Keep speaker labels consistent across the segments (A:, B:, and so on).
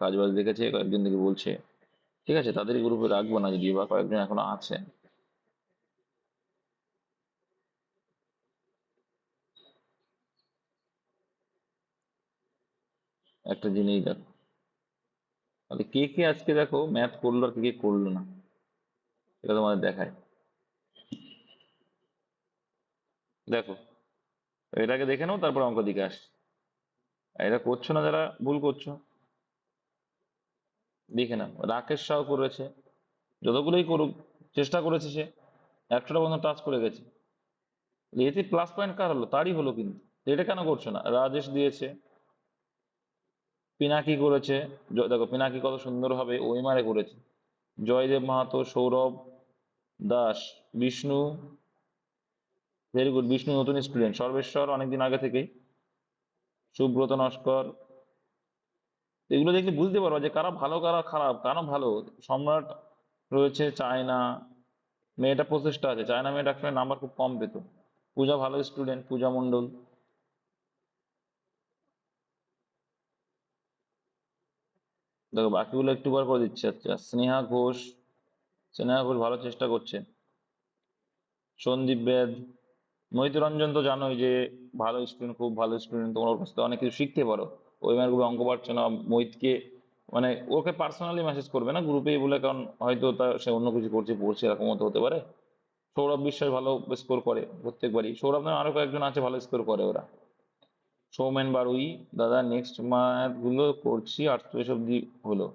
A: কাজ বাজ দেখেছে, কয়েকজন থেকে বলছে। ঠিক আছে, তাদের গ্রুপে রাখবো না যদিও বা কয়েকজন এখনো আছে। একটা জিনিস দেখো, তাহলে কে কে আজকে দেখো ম্যাথ করলো আর কে কে করলো না, এটা তোমাদের দেখায়। দেখো, এটাকে দেখে নাও, তারপর অঙ্ক দিকে আস। এটা করছো না যারা, ভুল করছো। দেখে নাও, রাকেশ সাউ করেছে, যতগুলোই করুক, চেষ্টা করেছে সে, 100টা পর্যন্ত টাচ করে গেছে। এতে প্লাস পয়েন্ট কার হলো? তারই হলো কিন্তু। এটা কেন করছো না? রাজেশ দিয়েছে, পিনাকি করেছে, দেখো পিনাকি কত সুন্দর ভাবে ওইমারে করেছে। জয়দেব মাহাতো, সৌরভ দাস, বিষ্ণু, ভেরি গুড, বিষ্ণু নতুন স্টুডেন্ট, সর্বেশ্বর অনেকদিন আগে থেকেই, সুব্রত নস্কর। এগুলো দেখলে বুঝতে পারো যে কারা ভালো কারা খারাপ, কারা ভালো। সম্রাট রয়েছে, চায়না মেয়েটা প্রচেষ্টা আছে, চায়না মেয়েটা একটা নাম্বার খুব কম পেত। পূজা ভালো স্টুডেন্ট, পূজা মণ্ডল। দেখো বাকিগুলো একটু বার করে দিচ্ছে। আচ্ছা, স্নেহা ঘোষ, স্নেহা ঘোষ ভালো চেষ্টা করছে। সন্দীপ বেদ, মহিতরঞ্জন তো জানোই যে ভালো স্টুডেন্ট, খুব ভালো স্টুডেন্ট, তোমার ওর কাছ থেকে অনেক কিছু শিখতে পারো। ওই ম্যার গ্রুপে অঙ্ক পারছে না, মোহিতকে মানে ওকে পার্সোনালি মেসেজ করবে না, গ্রুপেই বলে, কারণ হয়তো সে অন্য কিছু করছে, পড়ছে, এরকম তো হতে পারে। সৌরভ বিশ্বাস ভালো স্কোর করে প্রত্যেকবারই, সৌরভ নামে আরো কয়েকজন আছে ভালো স্কোর করে ওরা। সৌমেন বারুই, দাদা নেক্সট ম্যাথ গুলো করছি, 48 অব্দি হলো।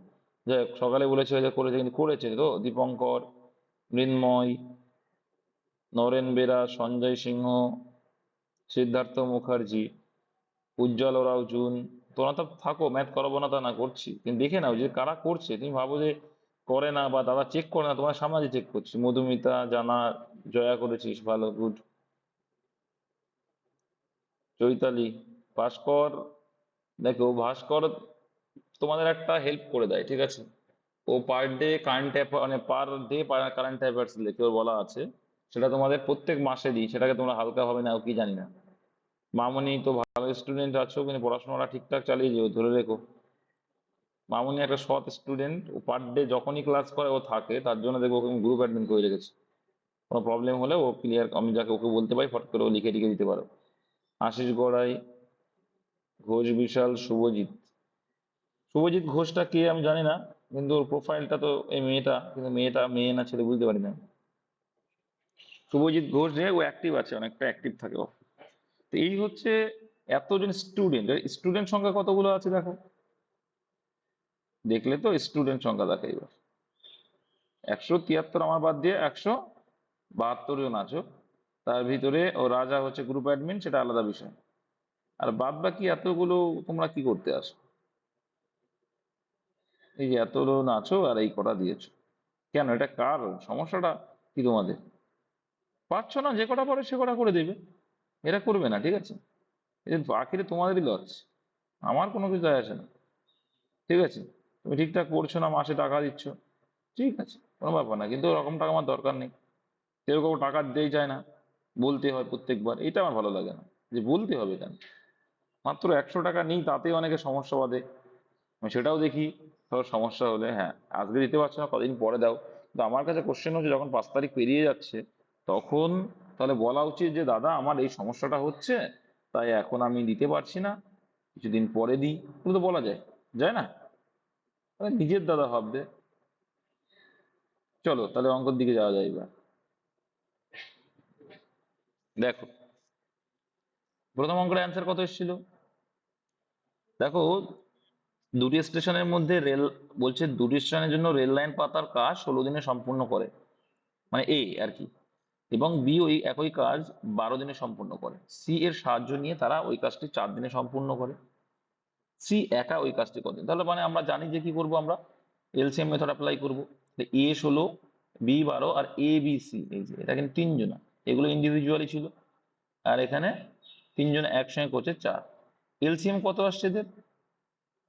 A: যাই হোক, সকালে বলেছে যে করেছে, কিন্তু করেছে তো। দীপঙ্কর, মৃন্ময়, নরেন বেরা, সঞ্জয় সিংহ, সিদ্ধার্থ মুখার্জি, উজ্জ্বল ওরাও জুন। তোমরা তো থাকো, ম্যাথ করাবো না তা না, করছি, কিন্তু দেখে নাও যে কারা করছে। তুমি ভাবো যে করে না বা দাদা চেক করে না, তোমার সামনে চেক করছি। মধুমিতা, জানা, জয়া করেছিস, ভালো, গুড। চৈতালি, ভাস্কর, দেখো ভাস্কর তোমাদের একটা হেল্প করে দেয়, ঠিক আছে। ও পার ডে কারেন্ট মানে পার ডে কারেন্ট অ্যাফেয়ার্স লেখে, ওর বলা আছে। সেটা তোমাদের প্রত্যেক মাসে দিই, সেটাকে তোমরা হালকা ভাবে নাও কি জানি না। মামনি তো ভালো স্টুডেন্ট আছো, কিন্তু পড়াশোনাটা ঠিকঠাক চালিয়ে যেও, ধরে রেখো। মামনি একটা সৎ স্টুডেন্ট, ও পার ডে যখনই ক্লাস করে ও থাকে, তার জন্য দেখবো ওকে গ্রুপ অ্যাডমিন করে রেখেছি। কোনো প্রবলেম হলে ও ক্লিয়ার, আমি যাকে ওকে বলতে পারি ফট করে ও লিখে টিখে দিতে পারো। আশিস গড়াই, ঘোষ বিশাল, শুভজিৎ। শুভজিৎ ঘোষটা কে আমি জানি না, কিন্তু ওর প্রোফাইলটা তো এই মেয়েটা, কিন্তু মেয়েটা মেয়ে না ছেলে বুঝতে পারি না। শুভজিৎ ঘোষ যে, ও অ্যাক্টিভ আছে, অনেকটা অ্যাক্টিভ থাকে ও। তো এই হচ্ছে এতজন স্টুডেন্ট, স্টুডেন্ট সংখ্যা কতগুলো আছে দেখো। দেখলে তো স্টুডেন্ট সংখ্যা দেখে এবার, 173 আমার বাদ দিয়ে 172 জন আছো। তার ভিতরে ও রাজা হচ্ছে গ্রুপ অ্যাডমিন, সেটা আলাদা বিষয়। আর বাদ বাকি এতগুলো তোমরা কি করতে আসো? এই যে এত জন আছো আর এই কটা দিয়েছো, কেন? এটা কার সমস্যাটা কি তোমাদের? পারছো না, যে কটা পারো সে কটা করে দেবে, এরা করবে না, ঠিক আছে। এই বাকিটা তোমাদেরই লস, আমার কোনো কিছু যায় আসে না। ঠিক আছে, তুমি ঠিকঠাক করছো না, মাসে টাকা দিচ্ছ, ঠিক আছে, কোনো ব্যাপার না, কিন্তু ওরকম টাকা আমার দরকার নেই। কেউ কেউ টাকা দিতেই চায় না, বলতে হয় প্রত্যেকবার, এটা আমার ভালো লাগে না, যে বলতে হবে কেন। মাত্র 100 টাকা নিই, তাতে অনেকে সমস্যা বাদে। আমি সেটাও দেখি, ধরো সমস্যা হলে হ্যাঁ, আজকে দিতে পারছো না, কদিন পরে দাও। কিন্তু আমার কাছে কোশ্চেন হচ্ছে, যখন 5 তারিখ পেরিয়ে যাচ্ছে, তখন তাহলে বলা উচিত যে দাদা আমার এই সমস্যাটা হচ্ছে, তাই এখন আমি দিতে পারছি না, কিছুদিন পরে দিই, এগুলো তো বলা যায়, যায় না? তাহলে নিজের দাদা ভাববে। চলো তাহলে অঙ্কের দিকে যাওয়া যায় এবার। দেখো, প্রথম অঙ্কের অ্যান্সার কত এসেছিল? দেখো, দুটি স্টেশনের মধ্যে রেল, বলছে দুটি স্টেশনের জন্য রেল লাইন পাতার কাজ 16 দিনে সম্পূর্ণ করে, মানে এ আর কি। এবং বি ওই একই কাজ 12 দিনে সম্পূর্ণ করে। সি এর সাহায্য নিয়ে তারা ওই কাজটি 4 দিনে সম্পূর্ণ করে। সি একা ওই কাজটি কতদিন? তাহলে মানে আমরা জানি যে কি করব, আমরা এলসিএম মেথড অ্যাপ্লাই করবো। এ 16, B 12, R A B C, এই যে এটা কিন্তু তিনজনা, এগুলো ইন্ডিভিজুয়ালি ছিল। আর এখানে তিনজন একসঙ্গে করছে 4। এলসিএম কত আসছে এদের?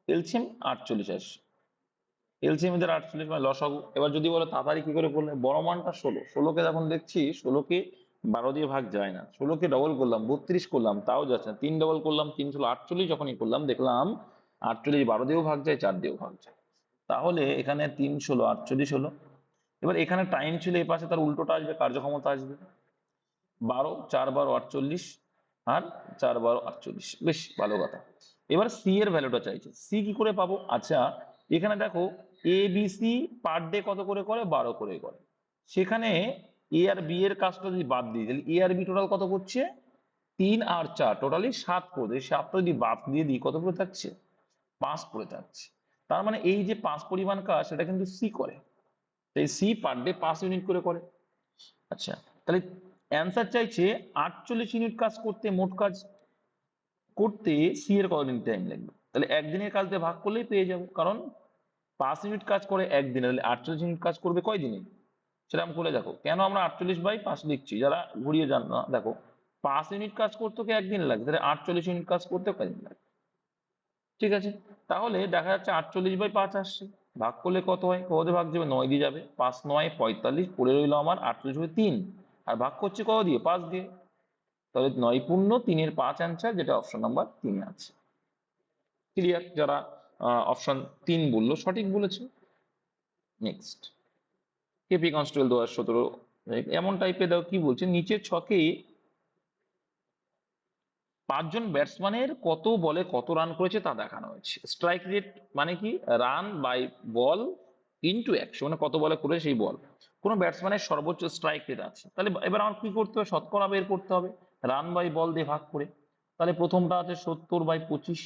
A: এলসিএম 48 আসছে। এলসিএম এদের 48, মানে লসাগু। এবার যদি বলো তাড়াতাড়ি কি করে করলে, বড় মানটা 16, 16কে যখন দেখছি, 16কে 12 দিয়ে ভাগ যায় না, 16কে ডবল করলাম 32 করলাম, তাও যাচ্ছে না, 3 ডবল করলাম 3 ষোলো 48, যখনই করলাম দেখলাম 48 12 দিয়েও ভাগ যায়, 4 দিয়েও ভাগ যায়। তাহলে এখানে 3 ষোলো 48 হলো। এবার এখানে টাইম ছিল এই পাশে, তার উল্টোটা আসবে, কার্যক্ষমতা আসবে। 12 4 12 48 আর 4 12 48, বেশ ভালো কথা। এবার সি এর ভ্যালুটা চাইছে, সি কি করে পাবো? আচ্ছা, এখানে দেখো A B C per day কত করে করে? 12 করে করে। সেখানে এ আর বি এর কাজটা যদি বাদ দিই, তাহলে এ আর বি টোটাল কত করছে? 3 আর 4 টোটালি 7 করে। 7টা যদি বাদ দিয়ে দিই কত করে থাকছে? 5 করে থাকছে। তার মানে এই যে 5 পরিমাণ কাজ সেটা কিন্তু সি করে, তাই সি পার ডে 5 ইউনিট করে করে। আচ্ছা, তাহলে অ্যান্সার চাইছে 48 ইউনিট কাজ করতে, মোট কাজ করতে সি এর কতদিন টাইম লাগবে। তাহলে একদিনের কাজ দিয়ে ভাগ করলেই পেয়ে যাবো, কারণ 5 ইউনিট কাজ করে একদিনে, তাহলে 48 ইউনিট কাজ করবে কয় দিনে? সেরকম করে দেখো, কেন আমরা 48/5 লিখছি, যারা ঘুরিয়ে যান না, দেখো 5 ইউনিট কাজ করতে কি একদিন লাগে, তাহলে 48 ইউনিট কাজ করতে কয়দিন লাগে? ঠিক আছে, তাহলে দেখা যাচ্ছে 48/5 আসছে। ভাগ করলে কত হয়? কত ভাগ যাবে? 9 দিয়ে যাবে। 5 9 45, পড়ে রইলো আমার 48/3। আর ভাগ করছে কত দিয়ে? 5 দিয়ে। তাহলে 9 পূর্ণ 3-এর 5 অ্যান্সার, যেটা অপশন নাম্বার 3 আছে। ক্লিয়ার? যারা অপশন 3 বললো সঠিক বলেছে। Next, KP constable 2017। এমন টাইপের দেখো কি বলছে, নিচের ছকে 5 জন ব্যাটসম্যানের কত বলে কত রান করেছে তা দেখানো হয়েছে। স্ট্রাইক রেট মানে কি? রান বাই বল ইন্টু 100, মানে কত বলে করে সেই বল। কোন ব্যাটসম্যানের সর্বোচ্চ স্ট্রাইক রেট আছে, তাহলে এবার আমার কি করতে হবে? শতকরা বের করতে হবে রান বাই বল দিয়ে ভাগ করে। তাহলে প্রথমটা আছে 70/25।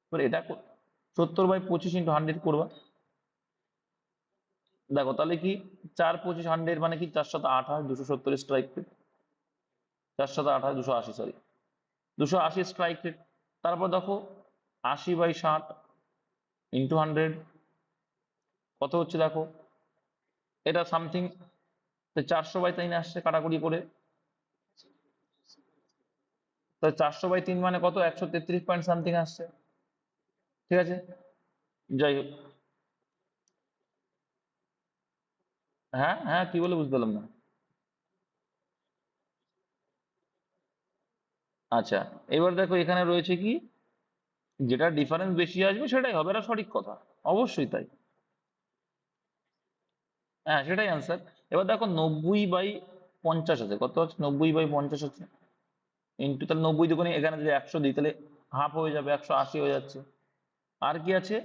A: এবার এটা 70/25 ইন্টু 100 করবা। দেখো তাহলে কি 4 25 100 মানে কি 428, 270 strike rate. 428 280, sorry 280 strike rate. তারপর দেখো 80/60 ইন্টু 100 কত হচ্ছে দেখো, এটা সামথিং 400/3 আসছে কাটাকুটি করে। তাহলে 400/3 মানে কত? 133 পয়েন্ট সামথিং আসছে। ঠিক আছে, যাই হোক। হ্যাঁ হ্যাঁ, কি বলে? বুঝতে পারলাম না। আচ্ছা, এবার দেখো এখানে রয়েছে কি, যেটা ডিফারেন্স বেশি আসবে সেটাই হবে, এটা সঠিক কথা, অবশ্যই তাই। হ্যাঁ, সেটাই আনসার। এবার দেখো 90/50 আছে, কত আছে? 90/50 আছে ইন্টু, তাহলে 90 দুগুণে এখানে যদি 100 দিই তাহলে হাফ হয়ে যাবে, 180 হয়ে যাচ্ছে। আর কি আছে?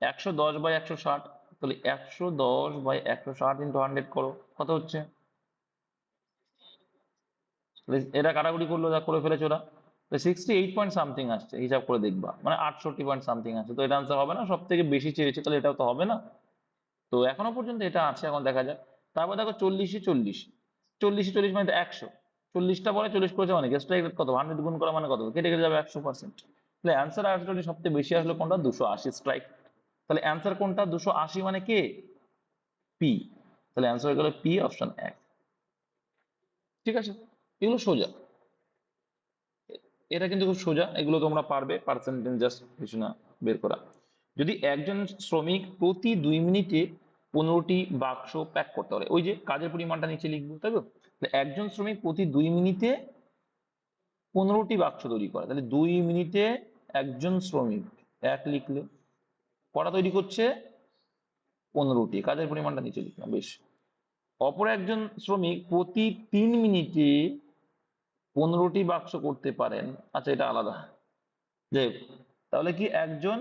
A: 110/160, তাহলে 110/160 ইন্টু 100 করো, কত হচ্ছে? তাহলে এটা কাটাকুটি করলো, যা করে ফেলেছে ওরা, 68 পয়েন্ট সামথিং আসছে, হিসাব করে দেখবা, মানে 68 পয়েন্ট সামথিং আছে। তো এটা আনসার হবে না, সব থেকে বেশি চেয়েছে, তাহলে এটাও তো হবে না। তো এখনো পর্যন্ত এটা আছে, এখন দেখা যাক। তারপর দেখো 40-এ 40, 40-এ 40 মানে তো 100। 40টা বলে 40 করেছে, মানে স্ট্রাইক রেট কত? 100 গুণ করা মানে কত? কেটে কেটে যাবে 100%। তাহলে অ্যান্সার আসলে সবচেয়ে বেশি আসলো কোনটা? 280 স্ট্রাইক। তাহলে অ্যান্সার কোনটা? 280 মানে কে? পি। তাহলে অ্যান্সার হয়ে গেল পি, অপশন 1। ঠিক আছে, এগুলো সোজা, এটা কিন্তু খুব সোজা, এগুলো তোমরা পারবে, পার্সেন্টেজ জাস্ট কিছু না বের করা। যদি একজন শ্রমিক প্রতি 2 মিনিটে 15টি বাক্স প্যাক করতে পারে, ওই যে কাজের পরিমাণটা নিচে লিখবো, তাই তো? তাহলে একজন শ্রমিক প্রতি 2 মিনিটে 15টি বাক্স তৈরি করে, তাহলে 2 মিনিটে একজন শ্রমিক, এক লিখলে, কটা তৈরি করছে? 15টি। কাজের পরিমাণটা নিচে লিখলাম, বেশ। অপর একজন শ্রমিক প্রতি 3 মিনিটে 15টি বাক্স করতে পারেন। আচ্ছা, এটা আলাদা, যাই হোক। তাহলে কি একজন,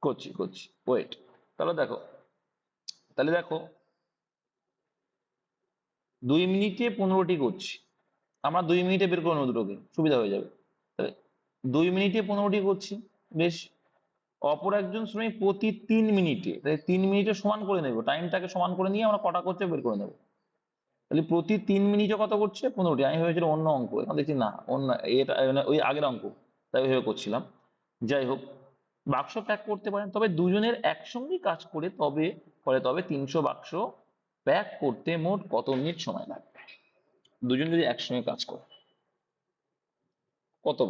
A: করছি করছি, ওয়েট। তাহলে দেখো, তাহলে দেখো 2 মিনিটে 15টি করছি, আমরা 2 মিনিটে বের করে নেবো দুটোকে, সুবিধা হয়ে যাবে। তাহলে 2 মিনিটে 15টি করছি, বেশ। অপর একজন শ্রমিক প্রতি 3 মিনিটে, তাহলে 3 মিনিটে সমান করে নেবো, টাইমটাকে সমান করে নিয়ে আমরা কটা করছে বের করে নেবো। তাহলে প্রতি 3 মিনিটে কত করছে? 15টি। আমি ভেবেছিলাম অন্য অঙ্ক, এখন দেখছি না, অন্য এটা মানে ওই আগের অঙ্ক, তাই ভেবে করছিলাম। যাই হোক, বাক্স প্যাক করতে পারেন, তবে দুজনের একসঙ্গে কাজ করে তবে 300 বাক্স প্যাক করতে মোট কত মিনিট সময় লাগবে? দুজন যদি একসঙ্গে কাজ করে কত?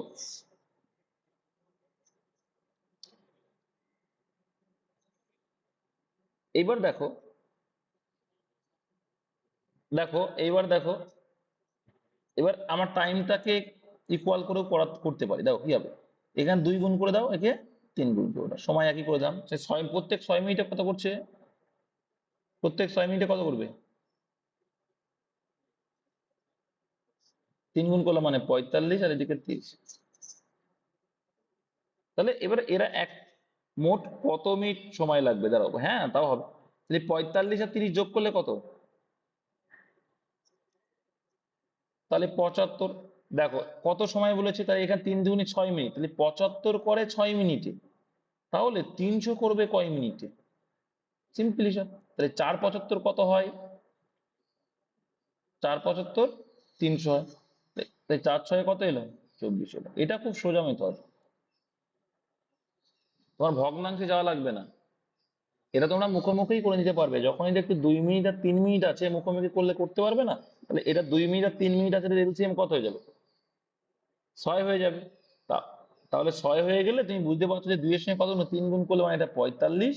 A: এইবার দেখো, দেখো এইবার দেখো, এবার আমার টাইমটাকে ইকুয়াল করেও করতে পারি। দেখো কি হবে, এখানে 2 গুণ করে দাও, একে 3 গুণ করে দাও, সময় একই করে দাও। সে প্রত্যেক 6 মিনিটে কত করছে? প্রত্যেক 6 মিনিটে কত করবে? 3 গুণ করলে মানে 45, আর এদিকে 30। তাহলে এবার এরা মোট কত মিনিট সময় লাগবে দাঁড়াবো, হ্যাঁ তাও হবে। তাহলে 45 আর 30 যোগ করলে কত? তাহলে 75। দেখো কত সময় বলেছে, তাই এখানে 3 দুগুণে 6 মিনিট, তাহলে 75 করে 6 মিনিটে। তাহলে 300 করবে কয় মিনিটে? সিম্পল হিসাব। তাহলে 4×75 কত হয়? 4×75 300 হয়। তাই 4×6 কত এলো? 24 এলো। এটা খুব সোজা মেথড, তোমার ভগ্নাংশে যাওয়া লাগবে না। এটা তোমরা মুখোমুখি করে নিতে পারবে, যখনই দেখবে 2 মিনিট আর 3 মিনিট আছে, মুখোমুখি করলে করতে পারবে না? তাহলে এটা 2 মিনিট আর 3 মিনিট আছে, এলসিএম কত হয়ে যাবে? 6 হয়ে যাবে। তাহলে 6 হয়ে গেলে তুমি বুঝতে পারছো যে 2 এর সঙ্গে কত গুণ, 3 গুণ করলে মানে এটা 45,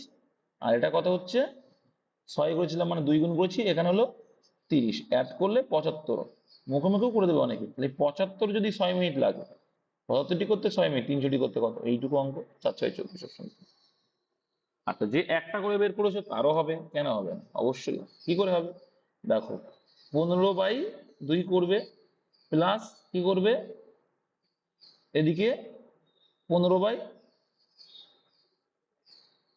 A: আর এটা কত হচ্ছে? 6 করেছিলাম মানে 2 গুণ করেছি, এখানে হলো 30, অ্যাড করলে 75। মুখোমুখিও করে দেবে অনেকে। তাহলে 75 যদি 6 মিনিট লাগে, 75টি করতে 6 মিনিট, 300টি করতে কত? এইটুকু অঙ্ক, 4×6 = 24। আচ্ছা, যে একটা করে বের করেছো তারও হবে, কেন হবে না? অবশ্যই। কি করে হবে? দেখো, 15/2 করবে, প্লাস কি করবে এদিকে 15/,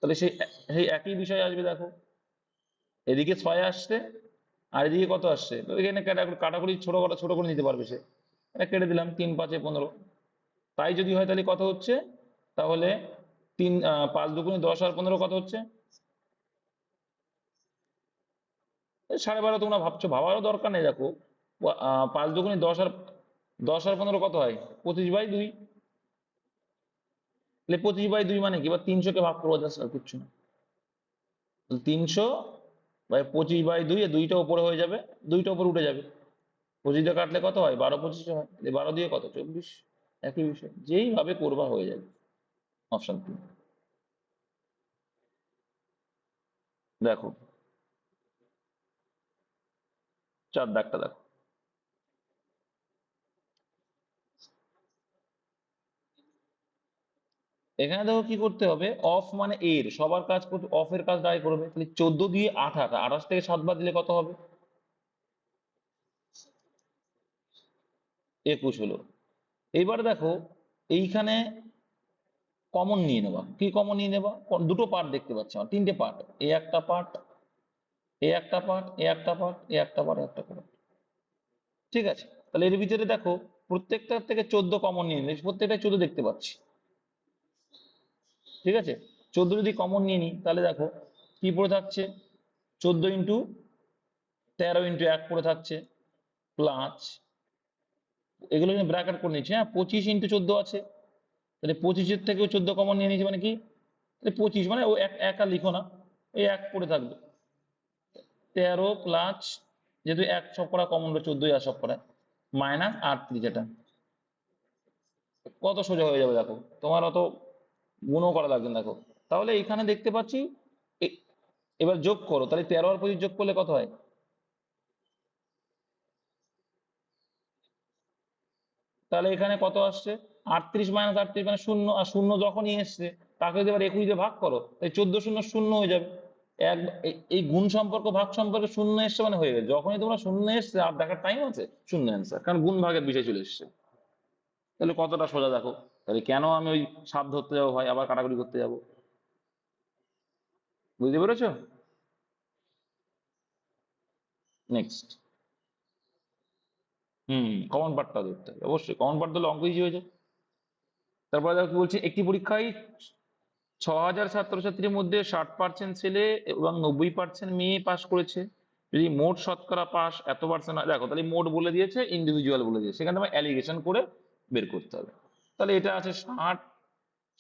A: তাহলে সেই সেই একই বিষয় আসবে। দেখো এদিকে 6 আসছে, আর এদিকে কত আসছে, তো এখানে কাটাকুটি ছোট করে নিতে পারবে সে। এটা কেটে দিলাম, 3×5 = 15। তাই যদি হয় তাহলে কত হচ্ছে? তাহলে 5×2 = 10, আর 15 কত হচ্ছে? 12.5। তোমরা ভাবছো, ভাবারও দরকার নেই। দেখো 5×2 = 10, আর 10 আর 15 কত হয়? 25/2। তাহলে 25/2 মানে কি? এবার 300-কে ভাগ করবো, জাস্ট, আর কিচ্ছু না। 300/25/2, এ 2টা উপরে হয়ে যাবে, 2টা উপরে উঠে যাবে। 25 দিয়ে কাটলে কত হয়? 12×25 হয়। 12 দিয়ে কত? 24। একই বিষয়, যেইভাবে করবা হয়ে যাবে। অপশন 3। দেখো 4 দাগটা দেখো। এখানে দেখো কি করতে হবে, অফ মানে এর, সবার কাজ করতে অফ এর কাজ দাঁড়ায় করবে। তাহলে 14 দিয়ে 28, 28 থেকে 7 বাদ দিলে কত হবে? 21 হলো। এইবার দেখো এইখানে কমন নিয়ে নেবা। কি কমন নিয়ে নেবা? দুটো পার্ট দেখতে পাচ্ছি আমার, 3টে পার্ট, এ একটা পার্ট, এ একটা পার্ট, এ একটা পার্ট, এ একটা পার্ট, একটা পার্ট। ঠিক আছে, তাহলে এর ভিতরে দেখো প্রত্যেকটার থেকে 14 কমন নিয়ে নিলে, প্রত্যেকটা 14 দেখতে পাচ্ছি। ঠিক আছে, 14 যদি কমন নিয়ে নিই, তাহলে দেখো কি পড়ে থাকছে? 14×13 × 1 পড়ে থাকছে, প্লাস এগুলো কিন্তু ব্র্যাকেট করে নিচ্ছি, হ্যাঁ, 25×14 আছে। তাহলে 25-এর থেকেও 14 কমন নিয়ে নিয়েছি, মানে কি? তাহলে 25 মানে ও এক আর লিখো না, এই 1 পড়ে থাকবে। 13 প্লাস, যেহেতু 1 সব করা কমন, 14 আর সব করা, মাইনাস 38, এটা কত সোজা হয়ে যাবে। দেখো তোমার অত গুণও করা লাগবে না। দেখো তাহলে এখানে দেখতে পাচ্ছি, এ- এবার যোগ করো, তাহলে 13 আর 25 যোগ করলে কত হয়? তাহলে এখানে কত আসছে? 38 - 38 মানে 0, আর 0 যখনই এসছে তাকে যদি এবার 21 দিয়ে ভাগ করো, তাই 14 শূন্য 0 হয়ে যাবে। এক এই গুণ সম্পর্ক ভাগ সম্পর্কে 0 এসছে মানে হয়ে গেছে। যখনই তোমরা 0 এসছে আর দেখার টাইম আছে, 0 অ্যান্সার, কারণ গুণ ভাগের বিষয় চলে এসছে। তাহলে কতটা সোজা দেখো। তাহলে কেন আমি ওই সাপ ধরতে যাবো ভাই, আবার কাটাকুটি করতে যাবো? বুঝতে পেরেছো? নেক্সট। কমন পার্টটা ধরতে হবে, অবশ্যই কমন পার্ট ধরলে অঙ্ক ইজি হয়ে যায়। তারপরে দেখো কি বলছে, একটি পরীক্ষায় 6,000 ছাত্রছাত্রীর মধ্যে 60% ছেলে এবং 90% মেয়ে পাশ করেছে। যদি মোট শতকরা পাস এত% হয়, দেখো তাহলে মোট বলে দিয়েছে, ইন্ডিভিজুয়াল বলে দিয়েছে, সেখানে আমার অ্যালিগেশন করে বের করতে হবে। তাহলে এটা আছে 60,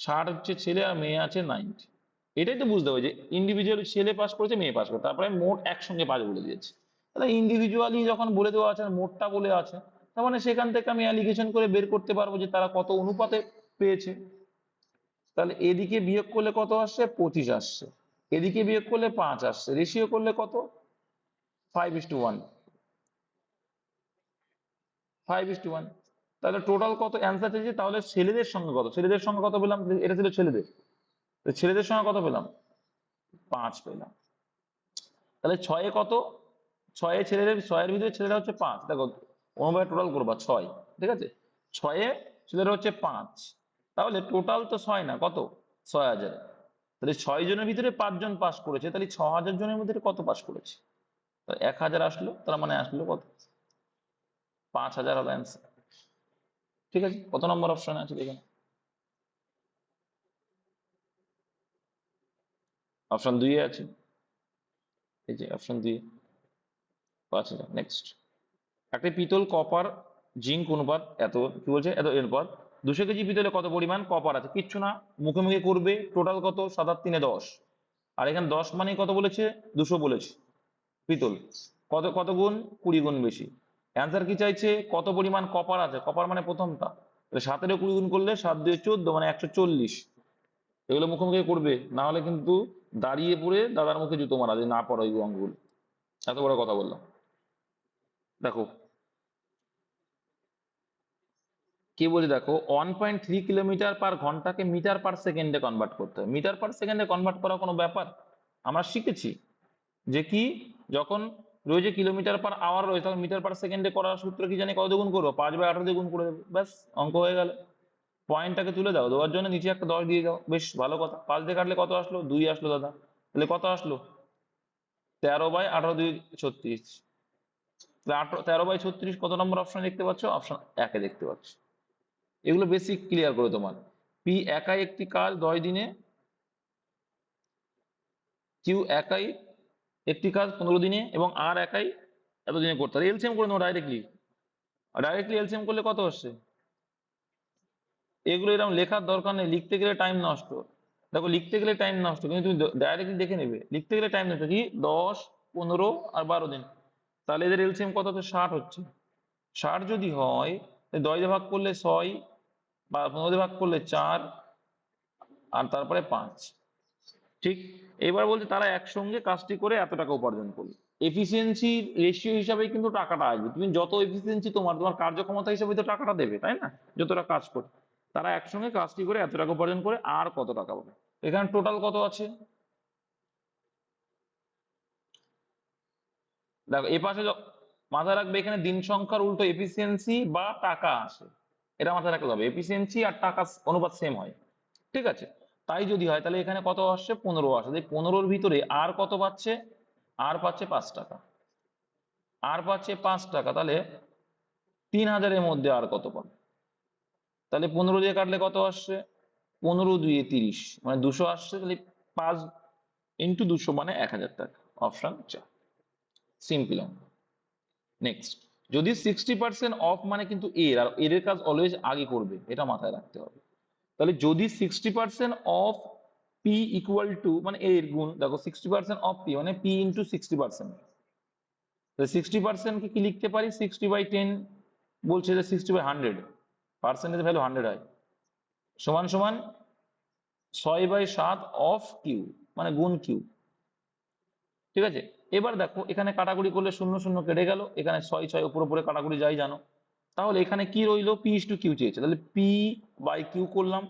A: 60 হচ্ছে ছেলে, আর মেয়ে আছে 90। এটাই তো বুঝতে হবে যে ইন্ডিভিজুয়াল ছেলে পাস করেছে, মেয়ে পাস করেছে, তারপরে মোট একসঙ্গে পাস বলে দিয়েছে। তাহলে ইন্ডিভিজুয়ালি যখন বলে দেওয়া আছে আর মোটটা বলে আছে, তার মানে সেখান থেকে আমি অ্যালিগেশন করে বের করতে পারবো যে তারা কত অনুপাতে পেয়েছে। তাহলে এদিকে বিয়োগ করলে কত আসছে? 25 আসছে। এদিকে বিয়োগ করলে 5 আসছে। রেশিও করলে কত? 5:1। 5:1। তাহলে টোটাল কত অ্যান্সার চেয়েছে, তাহলে ছেলেদের সঙ্গে কত, ছেলেদের সঙ্গে কত পেলাম, এটা ছিল ছেলেদের, তো ছেলেদের সঙ্গে কত পেলাম, 5 পেলাম। তাহলে ছয়ে কত, ছয়ে ছেলেদের, ছয়ের ভিতরে ছেলেরা হচ্ছে 5, দেখো অনুভাবে টোটাল করবা 6, ঠিক আছে, ছয়ে ছেলেরা হচ্ছে 5, তাহলে টোটাল তো 6 না, কত, 6000। তাহলে 6 জনের ভিতরে 5 জন পাস করেছে, তাহলে 6000 জনের মধ্যে কত পাস করেছে, 1000 আসলো, তার মানে আসলো কত, 5000 হলো অ্যান্সার। ঠিক আছে, কত নম্বর অপশন আছে দেখেন, অপশন 2 এ আছে, এই যে অপশন 2, 5000। নেক্সট, একটা পিতল কপার জিঙ্ক অনুপাত এত, কি বলছে, এত অনুপাত 200 কেজি পিতলে কত পরিমাণ কপার আছে, কিচ্ছু না, মুখে মুখে করবে, টোটাল কত, 7 আর 3 10, আর এখানে 10 মানে কত বলেছে, 200 বলেছে, পিতল কত, কত গুণ, 20 গুণ বেশি। অ্যান্সার কি চাইছে, কত পরিমাণ কপার আছে, কপার মানে প্রথমটা, তাহলে 7 এর 20 গুণ করলে 7 দিয়ে 14 মানে 140। এগুলো মুখোমুখি করবে, না হলে কিন্তু দাঁড়িয়ে পড়ে দাদার মুখে জুতো মারা, যদি না পড়ো এই অঙ্কগুলো। এত বড় কথা বললাম। দেখো কি বলি, দেখো 1.3 কিলোমিটার পার ঘন্টাকে মিটার পার সেকেন্ডে কনভার্ট করতে হয়। মিটার পার সেকেন্ডে কনভার্ট করা কোনো ব্যাপার, আমরা শিখেছি যে কি, যখন রয়েছে কিলোমিটার পার আওয়ার রয়েছে, তখন মিটার পার সেকেন্ডে করার সূত্র কি জানি, কত গুণ করবো, 5/18 দিয়ে গুণ করে দেবো, ব্যাস অঙ্ক হয়ে গেল। পয়েন্টটাকে তুলে দাও, দেওয়ার জন্য নিচে একটা 10 দিয়ে দাও, বেশ ভালো কথা। 5 দিয়ে কাটলে কত আসলো, 2 আসলো দাদা, তাহলে কত আসলো, 13/18 2 36, তাহলে 13/36 কত নম্বর অপশন দেখতে পাচ্ছ, অপশন 1 এ দেখতে পাচ্ছ। এগুলো বেসিক ক্লিয়ার করে তোমার। পি একাই একটি কাজ 10 দিনে, কিউ একাই একটি কাজ 15 দিনে, এবং আর একাই এত দিনে করতে হবে। এলসিএম করে নেবো ডাইরেক্টলি, ডাইরেক্টলি এলসিএম করলে কত আসছে, এগুলো এরকম লেখার দরকার নেই, লিখতে গেলে টাইম নষ্ট। দেখো লিখতে গেলে টাইম নষ্ট, কিন্তু তুমি ডাইরেক্টলি দেখে নেবে, লিখতে গেলে টাইম নষ্ট কি, 10 15 আর 12 দিন, তাহলে এদের এলসিএম কত হচ্ছে, 60 হচ্ছে। 60 যদি হয়, 10 দিয়ে ভাগ করলে 6, বা 15 দিয়ে ভাগ করলে 4, আর তারপরে 5। ঠিক, এবার বলছে তারা একসঙ্গে কাজটি করে এত টাকা উপার্জন করলো। এফিসিয়েন্সি রেশিও হিসাবে কিন্তু টাকাটা আসবে, তুমি যত এফিসিয়েন্সি তোমার তোমার কার্যক্ষমতা হিসাবে তো টাকাটা দেবে, তাই না, যতটা কাজ করে। তারা একসঙ্গে কাজটি করে এত টাকা উপার্জন করে আর কত টাকা পাবে, এখানে টোটাল কত আছে, দেখো এ পাশে মাথায় রাখবে, এখানে দিন সংখ্যার উল্টো এফিসিয়েন্সি বা টাকা আসে, এটা মাথায় রাখতে হবে, এফিসিয়েন্সি আর টাকা অনুপাত সেম হয়, ঠিক আছে। তাই যদি হয়, তাহলে এখানে কত আসছে, 15 আসে, 15-র ভিতরে আর কত পাচ্ছে, আর পাচ্ছে 5 টাকা, আর পাচ্ছে 5 টাকা, তাহলে 3000-এর মধ্যে আর কত পাবে, তাহলে 15 দিয়ে কাটলে কত আসছে, 15 2 30, মানে 200 আসছে, তাহলে 5 ইন্টু 200 মানে 1000 টাকা, অপশন 4, সিম্পল। নেক্সট, যদি 60% অফ মানে কিন্তু এর, আর এর কাজ অলওয়েজ আগে করবে, এটা মাথায় রাখতে হবে। তাহলে যদি 60% অফ পি ইকুয়াল টু, মানে এর গুণ, দেখো 60% অফ পি মানে পি ইন্টু 60%, 60% কে কি লিখতে পারি, 60/10, বলছে যে 60/100, পার্সেন্টেজ ভ্যালু 100 হয়, সমান সমান 6/7 অফ কিউ, মানে গুণ কিউ, ঠিক আছে। এবার দেখো এখানে কাটাকুটি করলে 0 0 কেটে গেল, এখানে 6 6 উপর উপরে কাটাকুটি যাই জানো, তাহলে এখানে কি রইলো, পি ইস টু কিউ চেয়েছে, তাহলে পি বাই কিউ করলাম,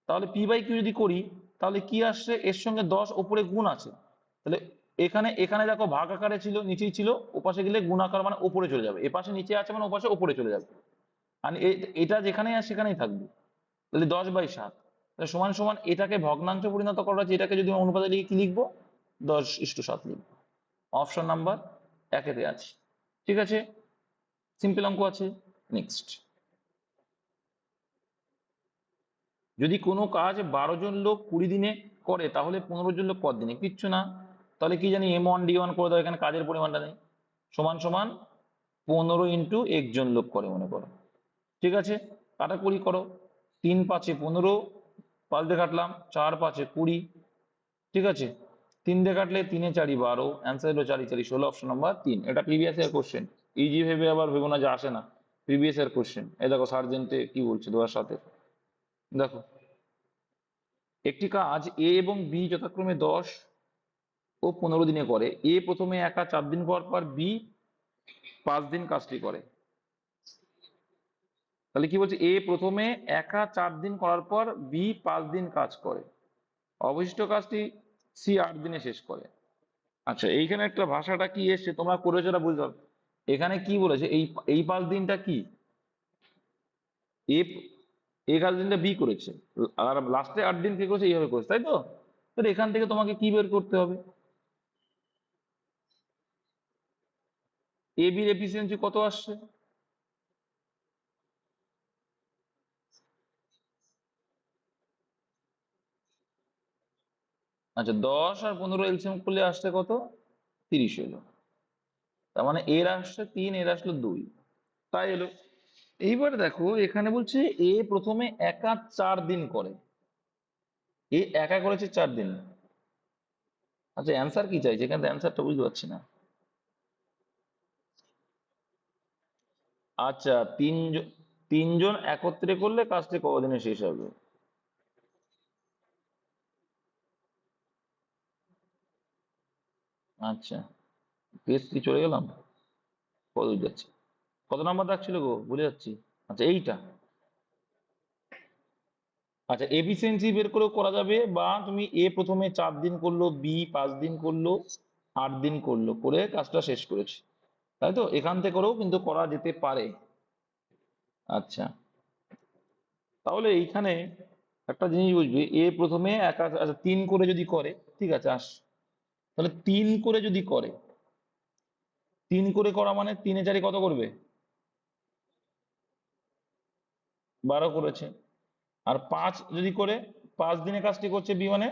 A: তাহলে পি বাই কিউ যদি করি, তাহলে কি আসছে, এর সঙ্গে 10 উপরে গুণ আছে, তাহলে এখানে এখানে দেখো ভাগ আকারে ছিল, নিচেই ছিল, ওপাশে গেলে গুণ আকার মানে উপরে চলে যাবে, এপাশে নিচে আছে মানে ওপাশে উপরে চলে যাবে, আর এটা যেখানেই আছে সেখানেই থাকবে, তাহলে 10/7, তাহলে সমান সমান এটাকে ভগ্নাংশে পরিণত করা আছে, এটাকে যদি অনুপাতে লিখে কি লিখবো, 10:7 লিখবো, অপশন নাম্বার 1-এ আছে, ঠিক আছে, সিম্পল অঙ্ক আছে। নেক্সট, যদি কোনো কাজ 12 জন লোক 20 দিনে করে, তাহলে 15 জন লোক কত দিনে, কিচ্ছু না, তাহলে কি জানি M1D1 করে দাও, এখানে কাজের পরিমাণটা নেই, সমান সমান 15 ইন্টু 1 জন লোক করে মনে করো, ঠিক আছে, কাটাকুটি করো, 3 5 15, 5 দিয়ে কাটলাম, 4 5 20, ঠিক আছে, 3 দিয়ে কাটলে 3 4 12, অ্যান্সার হলো 4 4 16, অপশন নাম্বার 3। এটা প্রিভিয়াস ইয়ার কোশ্চেন, ইজি ভেবে আবার ভেবো না যে আসে না, প্রিভিয়াস ইয়ার কোশ্চেন। এই দেখো সার্জেন্টে কি বলছে 2007, দেখো একটি কাজ এ এবং বি যথাক্রমে 10 ও 15 দিনে করে, এ প্রথমে একা 4 দিন পর পর, বি 5 দিন কাজটি করে, তাহলে কি বলছে, এ প্রথমে একা 4 দিন করার পর বি 5 দিন কাজ করে, অবশিষ্ট কাজটি সি 8 দিনে শেষ করে। আচ্ছা, এইখানে একটা ভাষাটা কি এসছে তোমরা করেছো এটা বুঝতে হবে। এখানে কি বলেছে, এই এই 5 দিনটা কি, এ এ কাজ দিনটা বি করেছে, আর লাস্টে 8 দিন কে করেছে, এইভাবে করেছে, তাই তো? তাহলে এখান থেকে তোমাকে কি বের করতে হবে, এ বির এফিসিয়েন্সি কত আসছে। আচ্ছা, 10 আর 15 এলসিএম করলে আসছে কত, 30 এলো। তার মানে এর আসছে 3, এর আসলো 2, তাই এলো। এইবার দেখো এখানে বলছে এ প্রথমে একা 4 দিন করে, এ একা করেছে 4 দিন। আচ্ছা, অ্যান্সার কি চাইছে এখানে, অ্যান্সারটা বুঝতে পারছি না। আচ্ছা, তিনজন একত্রে করলে কাজটি কদিনে শেষ হবে। আচ্ছা, পেজ কি চলে গেলাম, কত দূর যাচ্ছে, কত নাম্বার দাগ ছিল গো, ভুলে যাচ্ছি। আচ্ছা, এইটা। আচ্ছা, এফিসিয়েন্সি বের করেও করা যাবে, বা তুমি এ প্রথমে 4 দিন করলো, বি 5 দিন করলো, 8 দিন করলো, করে কাজটা শেষ করেছে, তাই তো? এখান থেকে করেও কিন্তু করা যেতে পারে। আচ্ছা, তাহলে এইখানে একটা জিনিস বুঝবি, এ প্রথমে একা, আচ্ছা 3 করে যদি করে, ঠিক আছে তাহলে 3 করে যদি করে, 3 করে করা মানে 3 এ 4 কত করবে, 12 করেছে। আর 5 যদি করে, 5 দিনে কাজটি করছে বি মানে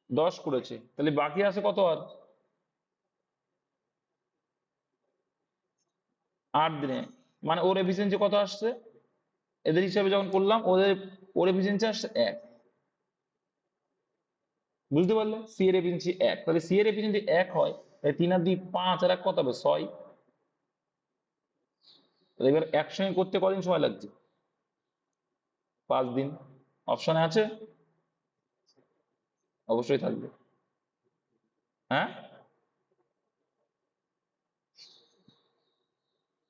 A: 10 করেছে, তাহলে বাকি আছে কত আর, 8 দিনে। মানে ওর এফিসিয়েন্সি কত আসছে, এদের হিসাবে যখন করলাম ওর এফিসিয়েন্সি আসছে 1। বুঝতে পারলে, সি এর এফিসিয়েন্সি 1, তাহলে সি এর এফিসিয়েন্সি 1 হয়, তাহলে 3 আর 2 5, আর 1 কত হবে, 6। এবার একসঙ্গে করতে কদিন সময় লাগছে, 5 দিন। অপশনে আছে, অবশ্যই থাকবে। হ্যাঁ,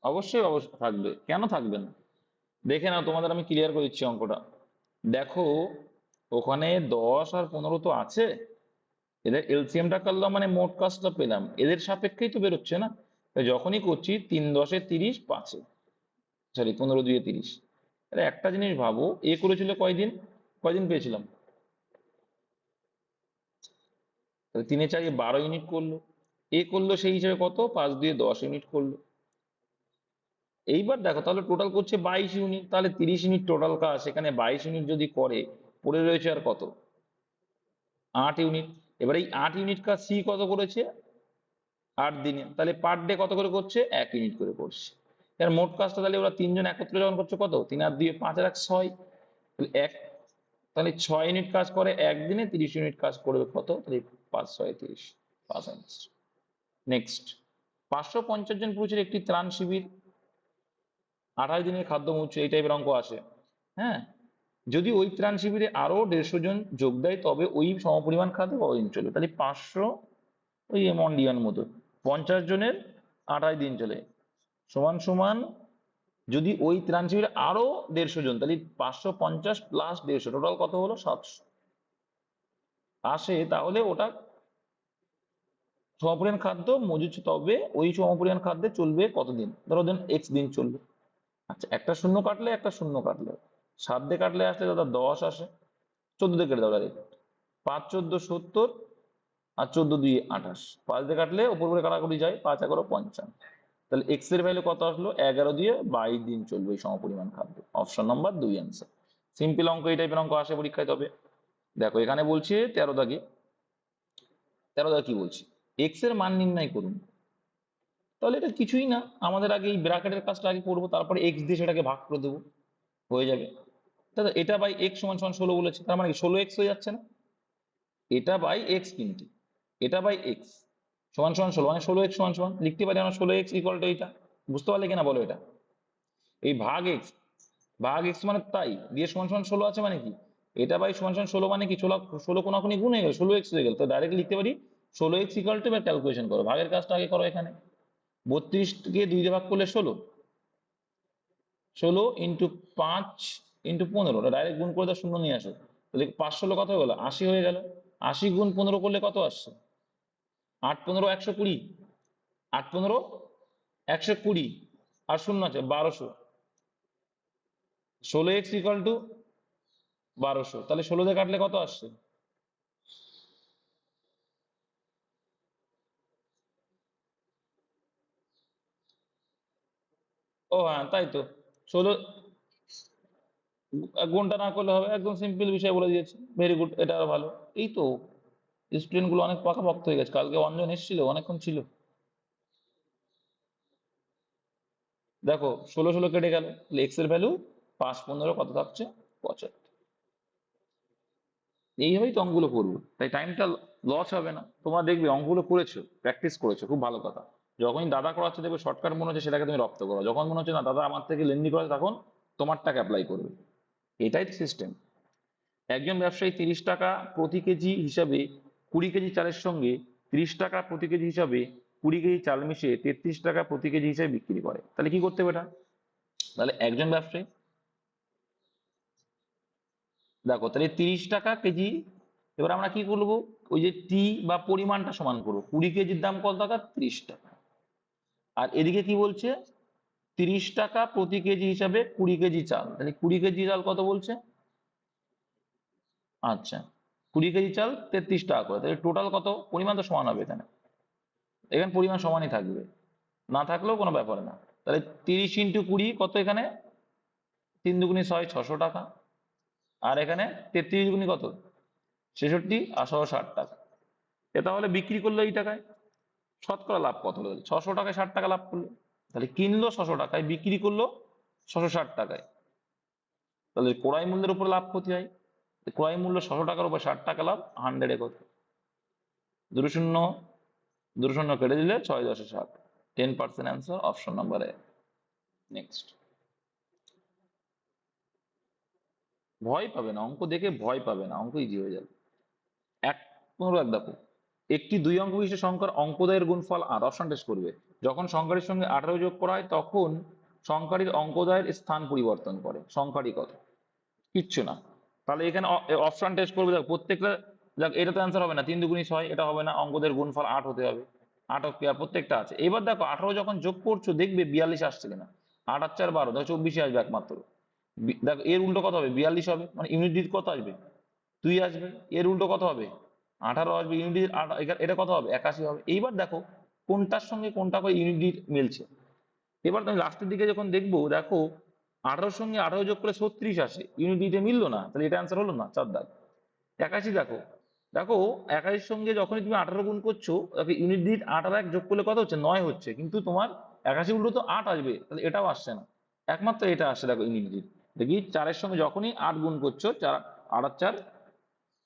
A: অবশ্যই অবশ্যই থাকবে, কেন থাকবে না। দেখে নাও, তোমাদের আমি ক্লিয়ার করে দিচ্ছি অঙ্কটা। দেখো, ওখানে 10 আর 15 তো আছে, এদের এলসিএমটা করলাম মানে মোট কাজটা পেলাম, এদের সাপেক্ষেই তো বেরোচ্ছে না। তাই যখনই করছি 3 10 30, 5, সরি 15 2 30। তাহলে একটা জিনিস ভাবো, এ করেছিল কয়দিন, কয়দিন পেয়েছিলাম, তাহলে 3 4 12 ইউনিট করলো, এ করলো সেই হিসেবে কত, 5 দিয়ে 10 ইউনিট করলো। এইবার দেখো তাহলে টোটাল করছে 22 ইউনিট, তাহলে 30 ইউনিট টোটাল কাজ, সেখানে 22 ইউনিট যদি করে, পড়ে রয়েছে আর কত, 8 ইউনিট। এবার এই 8 ইউনিট কাজ সি কত করেছে, 8 দিনে, তাহলে পার ডে কত করে করছে, 1 ইউনিট করে করছে। এর মোট কাজটা তাহলে ওরা 3 জন একত্রে যখন করছে কত, 3 আর 2 5 আর 1 6, তাহলে তাহলে 6 ইউনিট কাজ করে একদিনে, 30 ইউনিট কাজ করবে কত, তাহলে 5 6 30, 5 আনসার। নেক্সট, 550 জন পুরুষের একটি ত্রাণ শিবির, 28 দিনের খাদ্য মুহূর্ত, এই টাইপের অঙ্ক আসে। হ্যাঁ, যদি ওই ত্রাণ শিবিরে আরো 150 জন যোগ দেয়, তবে ওই সমপরিমাণ খাদ্য কতদিন চলবে, তাহলে 500, ওই এমন মতো 50 জনের 28 দিন চলে, সমান সমান, যদি ওই ত্রাণ শিবিরে আরো 150 জন, তাহলে 550 প্লাস 150, টোটাল কত হলো, 700 আসে। তাহলে ওটা সমপরিমাণ খাদ্য মজুদ, তবে ওই সমপরিমাণ খাদ্যে চলবে কতদিন, ধরো দিন এক্স দিন চলবে। আচ্ছা, একটা শূন্য কাটলে, একটা শূন্য কাটলে, 7 দিয়ে কাটলে আসলে দাদা 10 আসে, 14 দিয়ে কেটে দাও ডাইরেক্ট, 5 14 70, আর 14 2 28, 5 দিয়ে কাটলে ওপর করে কাটাকুটি যায়, 5 11 55, তাহলে এক্স এর ভ্যালু কত আসলো, 11 দিয়ে 22 দিন চলবে এই সমপরিমাণ খাদ্য। Option number 2 answer. সিম্পল অঙ্ক, এই টাইপের অঙ্ক আসে পরীক্ষায়। তবে দেখো এখানে বলছে 13 দাগে, 13 দাগে কি বলছে, এক্স এর মান নির্ণয় করুন। তাহলে এটা কিছুই না, আমাদের আগে এই ব্র্যাকেটের কাজটা আগে করবো, তারপরে এক্স দিয়ে সেটাকে ভাগ করে দেবো, হয়ে যাবে। তাহলে এটা বাই এক্স সমান সমান 16 বলেছে, তার মানে কি 16x হয়ে যাচ্ছে না, এটা বাই এক্স, কিন্তু এটা বাই এক্স সমান সমান 16, মানে 16x সমান সমান লিখতে পারি আমরা 16x ইকুয়াল টু এইটা। বুঝতে পারলে কিনা বলো, এটা এই ভাগ এক্স, ভাগ এক্স মানে তাই দিয়ে সমান সমান 16 আছে, মানে কি এটা বাই সমান সমান 16, মানে কি 16 কোনাকুনি গুণ হয়ে গেল, 16x হয়ে গেল, তো ডাইরেক্ট লিখতে পারি 16x ইকুয়াল টু, এবার ক্যালকুলেশন করো, ভাগের কাজটা আগে করো। এখানে 32 কে 2 দিয়ে ভাগ করলে 16, 16 ইন্টু 5 ইন্টু 15, ডাইরেক্ট গুণ করে দাও, শূন্য নিয়ে আসো, তাহলে 5 16 কত হয়ে গেল, 80 হয়ে গেল। 80 গুণ 15 করলে কত আসছে, 8 15 120, 8 15 120, আর শূন্য আছে 1200, 16x ইকুয়াল টু 1200, তাহলে 16 দিয়ে কাটলে কত আসছে, ও হ্যাঁ তাই তো, 16, গুণটা না করলে হবে, একদম সিম্পল বিষয় বলে দিয়েছে, ভেরি গুড, এটা আরো ভালো। এই তো স্টুডেন্ট গুলো অনেক পাকাপোক্ত হয়ে গেছে, কালকে অঞ্জন এসেছিল, অনেকক্ষণ ছিল। দেখো 16 16 কেটে গেল, এক্স এর ভ্যালু 5 15 কত থাকছে, 75। এইভাবেই তো অঙ্কগুলো করবো, তাই টাইমটা লস হবে না। তোমরা দেখবে অঙ্কগুলো করেছো, প্র্যাকটিস করেছো, খুব ভালো কথা। যখনই দাদা করাচ্ছে দেখবে শর্টকাট মনে হচ্ছে, সেটাকে তুমি রপ্ত করো। যখন মনে হচ্ছে না দাদা আমার থেকে লেন্দি করাচ্ছে, তখন তোমারটাকে অ্যাপ্লাই করবে। এটাই সিস্টেম। একজন ব্যবসায়ী 30 টাকা প্রতি কেজি হিসাবে 20 কেজি চালের সঙ্গে 30 টাকা প্রতি কেজি হিসাবে 20 কেজি চাল মিশিয়ে 33 টাকা প্রতি কেজি হিসাবে বিক্রি করে, তাহলে কি করতে হবে এটা? তাহলে একজন ব্যবসায়ী, দেখো তাহলে 30 টাকা কেজি, এবার আমরা কি করবো, ওই যে টি বা পরিমাণটা সমান করবো, 20 কেজির দাম কত টাকা, 30 টাকা। আর এদিকে কি বলছে, 30 টাকা প্রতি কেজি হিসাবে 20 কেজি চাল, তাহলে 20 কেজি চাল কত বলছে, আচ্ছা 20 কেজি চাল 33 টাকা করে, তাহলে টোটাল কত, পরিমাণ তো সমান হবে এখানে, এখানে পরিমাণ সমানই থাকবে, না থাকলেও কোনো ব্যাপার না। তাহলে 30 ইন্টু 20 কত, এখানে 3 দুগুনি 6, 600 টাকা। আর এখানে 33 গুণি কত, 66, আর 60 টাকা। এ তাহলে বিক্রি করলো এই টাকায়, শতকরা লাভ কত হলো, 600 টাকায় 60 টাকা লাভ করলো। তাহলে কিনলো 600 টাকায়, বিক্রি করলো 660 টাকায়, তাহলে ক্রয় মূল্যের উপর লাভ ক্ষতি হয়। ক্রয় মূল্য 600 টাকার উপর 60 টাকা লাভ, 100-এ কত, দুটো শূন্য, দুটো শূন্য কেটে দিলে 6 10 60, 10% answer, option number A. Next, ভয় পাবে না, অঙ্ক দেখে ভয় পাবে না, অঙ্ক ইজি হয়ে যাবে। এক 15 দেখো, একটি 2 অঙ্ক বিশিষ্ট সংখ্যার অঙ্কোদয়ের গুণফল 8, অপশন টেস্ট করবে। যখন সংখ্যাটির সঙ্গে 18 যোগ করা হয় তখন সংখ্যাটির অঙ্কোদয়ের স্থান পরিবর্তন করে, সংখ্যাটি কত, কিচ্ছু না। তাহলে এখানে অপশন টেস্ট করবে, দেখো প্রত্যেকটা, দেখ এটা তো অ্যান্সার হবে না, 3 দুগুণি 6, এটা হবে না, অঙ্কদের গুণফল 8 হতে হবে, 8 আর প্রত্যেকটা আছে। এবার দেখো 18 যখন যোগ করছো দেখবে 42 আসছে কিনা, 8 আর 4 12, দেখো 24 আসবে একমাত্র। দেখো এর উল্টো কত হবে, 42 হবে, মানে ইউনিট ডিজিট কত আসবে, 2 আসবে। এর উল্টো কত হবে, 18 আসবে, ইউনিট ডিজিট এটা কত হবে, 81 হবে। এইবার দেখো কোনটার সঙ্গে কোনটা করে ইউনিট ডিজিট মিলছে। এবার তুমি লাস্টের দিকে যখন দেখবো, দেখো 18 সঙ্গে 18 যোগ করে 36 আসে, ইউনিট ডিজিটে মিললো না, তাহলে এটা অ্যান্সার হলো না, 4 দাগ। 81 দেখো, দেখো 81 সঙ্গে যখনই তুমি 18 গুণ করছো, দেখো ইউনিট ডিজিট 8 আর 1 যোগ করলে কত হচ্ছে, 9 হচ্ছে, কিন্তু তোমার 81 উল্টো তো 8 আসবে, তাহলে এটাও আসছে না, একমাত্র এটা আসছে। দেখো ইউনিট ডিজিট দেখি 4-এর সঙ্গে যখনই 8 গুণ করছো, 4 8 আর 4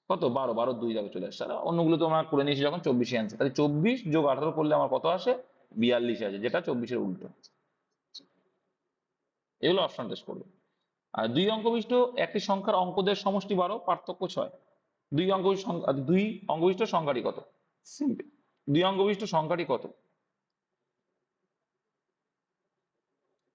A: কত, 12, 12 2 যাবে চলে আসছে। আর অন্যগুলো তো আমরা করে নিয়েছি যখন, 24 অ্যান্সার, তাহলে 24 যোগ 18 করলে আমার কত আসে, 42 আসে, যেটা 24-এর উল্টো। এগুলো অপশন টেস্ট করবে। আর 2 অঙ্ক বিশিষ্ট একটি সংখ্যার অঙ্কদের সমষ্টি 12, পার্থক্য 6, 2 অঙ্ক বিশিষ্ট সংখ্যাটি কত, সিম্পল, 2 অঙ্ক বিশিষ্ট সংখ্যাটি কত।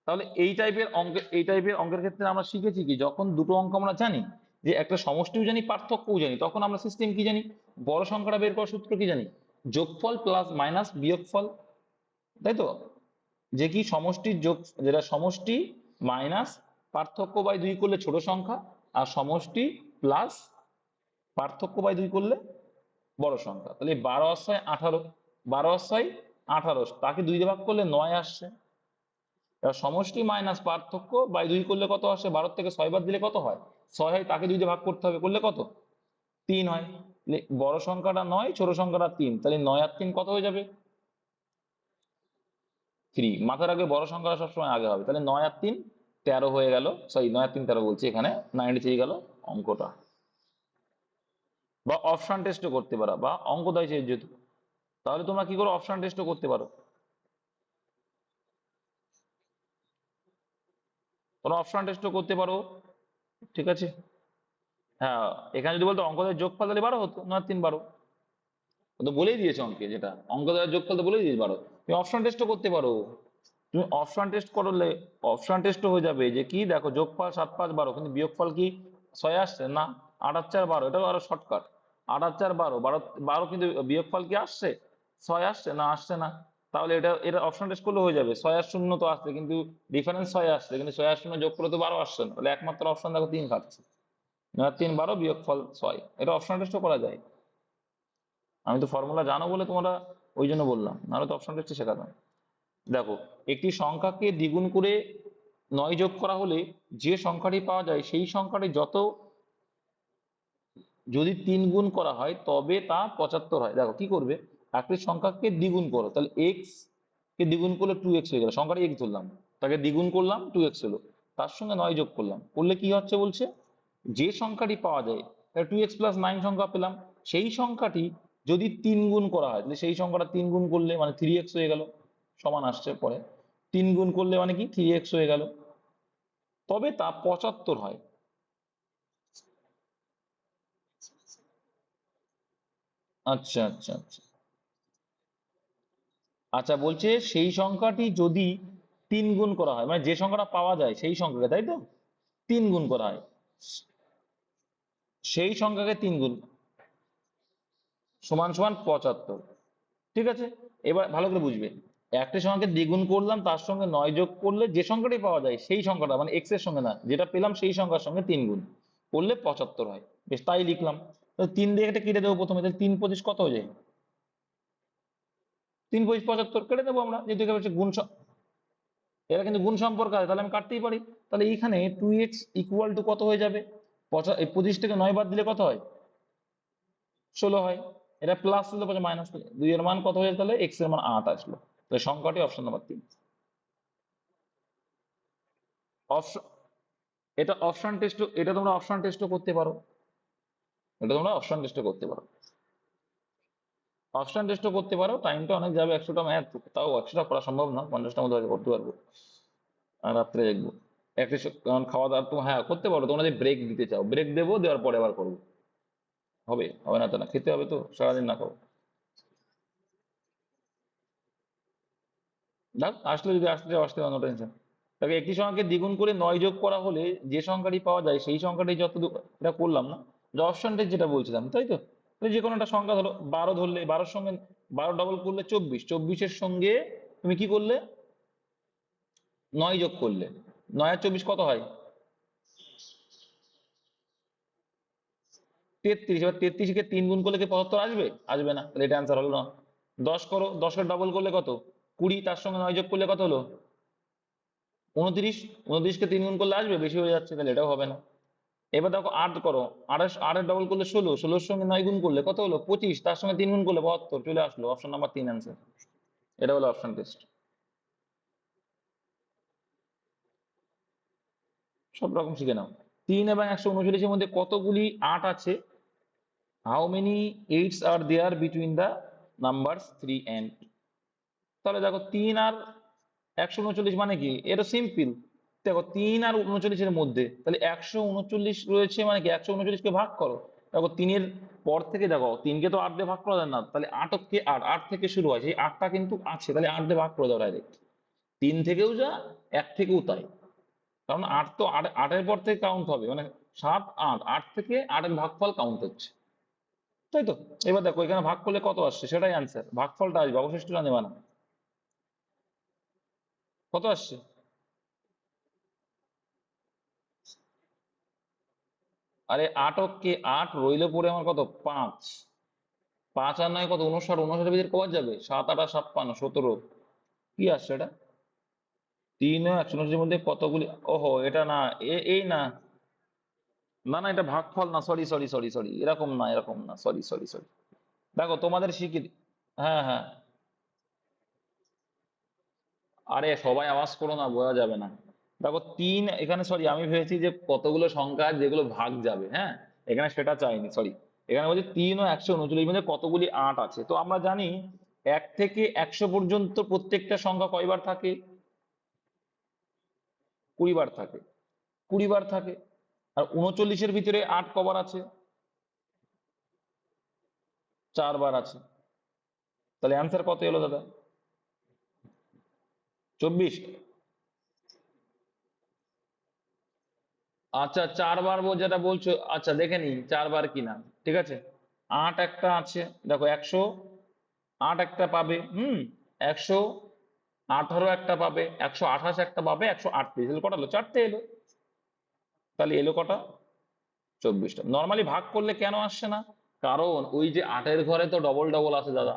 A: তাহলে এই টাইপের অঙ্কের ক্ষেত্রে আমরা শিখেছি কি, যখন দুটো অঙ্ক আমরা জানি, যে একটা সমষ্টিও জানি পার্থক্যও জানি, তখন আমরা সিস্টেম কি জানি, বড় সংখ্যাটা বের করার সূত্র কি জানি, যোগফল প্লাস মাইনাস বিয়োগফল, তাই তো, যে কি সমষ্টির যোগ, যেটা সমষ্টি মাইনাস পার্থক্য বাই 2 করলে ছোট সংখ্যা, আর সমষ্টি প্লাস পার্থক্য বাই 2 করলে বড় সংখ্যা। তাহলে 12 আর 6 18, 12 আর 6 18, তাকে 2 দিয়ে ভাগ করলে 9 আসছে। এবার সমষ্টি মাইনাস পার্থক্য বাই 2 করলে কত আসে, 12 থেকে 6 বাদ দিলে কত হয়, 6 হয়, তাকে 2 দিয়ে ভাগ করতে হবে, করলে কত, 3 হয়। তাহলে বড় সংখ্যাটা 9, ছোট সংখ্যাটা 3, তাহলে 9 আর 3 কত হয়ে যাবে, 3। মাথায় রাখবে বড় সংখ্যাটা সবসময় আগে হবে, তাহলে 9 আর 3 13 হয়ে গেল, সরি 9 আর 3 13 বলছি, এখানে 93 গেল অঙ্কটা। বা অপশন টেস্টও করতে পারো, বা অঙ্ক দেয় যেহেতু, তাহলে তোমরা কি করো, অপশন টেস্টও করতে পারো, তোমরা অপশন টেস্টও করতে পারো, ঠিক আছে। হ্যাঁ, এখানে যদি বলতো অঙ্ক দেয় যোগফল, তাহলে 12 হতো, 9 আর 3 12, ও তো বলেই দিয়েছে অঙ্কে, যেটা অঙ্ক দেওয়ার যোগফল তো বলেই দিয়েছে 12, তুমি অপশন টেস্টও করতে পারো। তুমি অপশন টেস্ট করলে অপশন টেস্ট হয়ে যাবে যে কি, দেখো যোগফল 7 5 12, কিন্তু বিয়োগফল কি 6 আসছে না, 8 আর 4 12, এটাও আরো শর্টকাট। 8 আর 4 12, 12 12, কিন্তু বিয়োগফল কি আসছে 6 আসছে না, আসছে না। তাহলে এটা এটা অপশন টেস্ট করলে হয়ে যাবে। 6 আর 0 তো আসছে, কিন্তু ডিফারেন্স 6 আসছে, কিন্তু 6 আর 0 যোগ করে তো 12 আসছে না, তাহলে একমাত্র অপশন দেখো 3 খাচ্ছে। 3 12 বিয়োগফল 6, এটা অপশন টেস্টও করা যায়। আমি তো ফর্মুলা জানো বলে তোমরা ওই জন্য বললাম, নাহলে তো অপশন টেস্টে শেখাতাম। দেখো, একটি সংখ্যাকে দ্বিগুণ করে 9 যোগ করা হলে যে সংখ্যাটি পাওয়া যায় সেই সংখ্যাটি যত যদি 3 গুণ করা হয় তবে তা 75 হয়। দেখো কি করবে, একটি সংখ্যাকে দ্বিগুণ করো, তাহলে এক্স কে দ্বিগুণ করলে 2x হয়ে গেল, সংখ্যাটি এক্স ধরলাম, তাকে দ্বিগুণ করলাম 2x হলো, তার সঙ্গে 9 যোগ করলাম, করলে কি হচ্ছে বলছে, যে সংখ্যাটি পাওয়া যায় 2x+9 সংখ্যা পেলাম, সেই সংখ্যাটি যদি 3 গুণ করা হয়, তাহলে সেই সংখ্যাটা 3 গুণ করলে মানে 3x হয়ে গেল, সমান আসছে পরে, 3 গুণ করলে মানে কি 3x হয়ে গেল, তবে তা 75 হয়। আচ্ছা আচ্ছা আচ্ছা আচ্ছা, বলছে সেই সংখ্যাটি যদি 3 গুণ করা হয়, মানে যে সংখ্যাটা পাওয়া যায় সেই সংখ্যাকে, তাই তো 3 গুণ করা হয়, সেই সংখ্যাকে 3 গুণ সমান সমান 75। ঠিক আছে, এবার ভালো করে বুঝবে, একটা সংখ্যাকে দ্বিগুণ করলাম, তার সঙ্গে 9 যোগ করলে যে সংখ্যাটি পাওয়া যায় সেই সংখ্যাটা, মানে এক্স এর সঙ্গে না, যেটা পেলাম সেই সংখ্যার সঙ্গে 3 গুণ করলে 75 হয়। বেশ, তাই লিখলাম। তো 3 দিয়ে এটা কেটে দেবো প্রথমে, তাহলে 3 25 কত হয়ে যায়, 3 25 75 কেটে দেবো আমরা, যেহেতু এখানে হচ্ছে এরা কিন্তু গুণ সম্পর্ক আছে, তাহলে আমি কাটতেই পারি। তাহলে এইখানে 2x ইকুয়াল টু কত হয়ে যাবে, 25 থেকে 9 বাদ দিলে কত হয়, 16 হয়। এটা প্লাস হলে পরে মাইনাস, 2 এর মান কত হয়ে, তাহলে x এর মান 8 আসলো। তাহলে সংখ্যাটি অপশন নাম্বার 3। অপশন, এটা অপশন টেস্ট, এটা তোমরা অপশন টেস্টও করতে পারো, এটা তোমরা অপশন টেস্টও করতে পারো, অপশন টেস্টও করতে পারো। টাইমটা অনেক যাবে, 100টা ম্যাথ, তাও 100টা করা সম্ভব না, 50টার মধ্যে হয়তো করতে পারবো, আর রাত্রে দেখবো একটা কারণ খাওয়া দাওয়া তো হ্যাঁ করতে পারো, তোমরা যদি ব্রেক দিতে চাও ব্রেক দেবো, দেওয়ার পরে আবার করবো, হবে হবে না তো না, খেতে হবে তো, সারাদিন না খাও। দেখ আসলে, যদি আসতে চাও আসতে, অন্য টেনশন। তবে একটি সংখ্যাকে দ্বিগুণ করে 9 যোগ করা হলে যে সংখ্যাটি পাওয়া যায় সেই সংখ্যাটি যত এটা করলাম না, যে অপশনটা যেটা বলছিলাম, তাই তো, তাহলে যে কোনো একটা সংখ্যা ধরো 12 ধরলে, 12-র সঙ্গে 12 ডবল করলে 24, 24-এর সঙ্গে তুমি কি করলে 9 যোগ করলে, 9 আর 24 কত হয় 33। এবার 33-কে 3 গুণ করলে কি 75 আসবে, আসবে না, তাহলে এটা অ্যান্সার হলো না। 10 করো, 10-কে ডবল করলে কত 20, তার সঙ্গে 9 যোগ করলে কত হলো 29, 29-কে 3 গুণ করলে আসবে, বেশি হয়ে যাচ্ছে, তাহলে এটাও হবে না। এবার দেখো 8 করো, 8-এর ডবল করলে 16, 16-র সঙ্গে 9 গুণ করলে কত হলো 25, তার সঙ্গে 3 গুণ করলে 72, চলে আসলো অপশন নাম্বার 3 অ্যান্সার। এটা হলো অপশন টেস্ট। সব রকম শিখে নাও। 3 এবং 139-এর মধ্যে কতগুলি 8 আছে, how many eights are there between the numbers 3 and, তাহলে দেখো 3 আর 139 মানে কি, এটা সিম্পল। দেখো 3 আর 39-এর মধ্যে, তাহলে 139 রয়েছে, মানে কি 139-কে ভাগ করো। দেখো 3-এর পর থেকে, দেখো 3-কে তো 8 দিয়ে ভাগ করা যায় না, তাহলে 8-কে 8, 8 থেকে শুরু হয়, সেই 8টা কিন্তু আছে, তাহলে 8 দিয়ে ভাগ করে দাও ডাইরেক্ট। 3 থেকেও যা, 1 থেকেও তাই, কারণ 8 তো 8-এর পর থেকে কাউন্ট হবে, মানে 7 8, 8 থেকে 8-এর ভাগফল কাউন্ট হচ্ছে, তাই তো। এবার দেখো এখানে ভাগ করলে কত আসছে, সেটাই অ্যান্সার, ভাগফলটা আসবে, অবশিষ্টটা নেবা না। কত আসছে, আরে 8-কে 8 রইলে পরে আমার কত 5, 5 আর 9 কত 59, 59-এর ভিতরে কবার যাবে, 7 8 আর 56, 17, কি আসছে এটা, 3 ও 139-এর মধ্যে কতগুলি, ওহো এটা না, এই না, না না এটা ভাগফল না, সরি সরি সরি সরি, এরকম না, এরকম না, সরি সরি সরি। দেখো তোমাদের শিখিয়ে হ্যাঁ হ্যাঁ, আরে সবাই আওয়াজ করো না, বোঝা যাবে না। দেখো 3 এখানে, সরি আমি ভেবেছি যে কতগুলো সংখ্যা আছে যেগুলো ভাগ যাবে, হ্যাঁ, এখানে সেটা চাইনি, সরি। এখানে বলছি 3 ও 139 মধ্যে কতগুলি 8 আছে, তো আমরা জানি 1 থেকে 100 পর্যন্ত প্রত্যেকটা সংখ্যা কয়বার থাকে, 20 বার থাকে, 20 বার থাকে। আর 39-এর ভিতরে 8 কবার আছে, 4 বার আছে। তাহলে অ্যান্সার কত এলো দাদা, 24। আচ্ছা 4 বার যেটা বলছো, আচ্ছা দেখে নি 4 বার কিনা। ঠিক আছে, 8 একটা আছে, দেখো 108 একটা পাবে, 118 একটা পাবে, 128 একটা পাবে, 138, এলো কটা? হলো 4টে এলো। তাহলে এলো কটা? 24টা। নর্মালি ভাগ করলে কেন আসছে না? কারণ ওই যে 8-এর ঘরে তো ডবল ডবল আছে দাদা,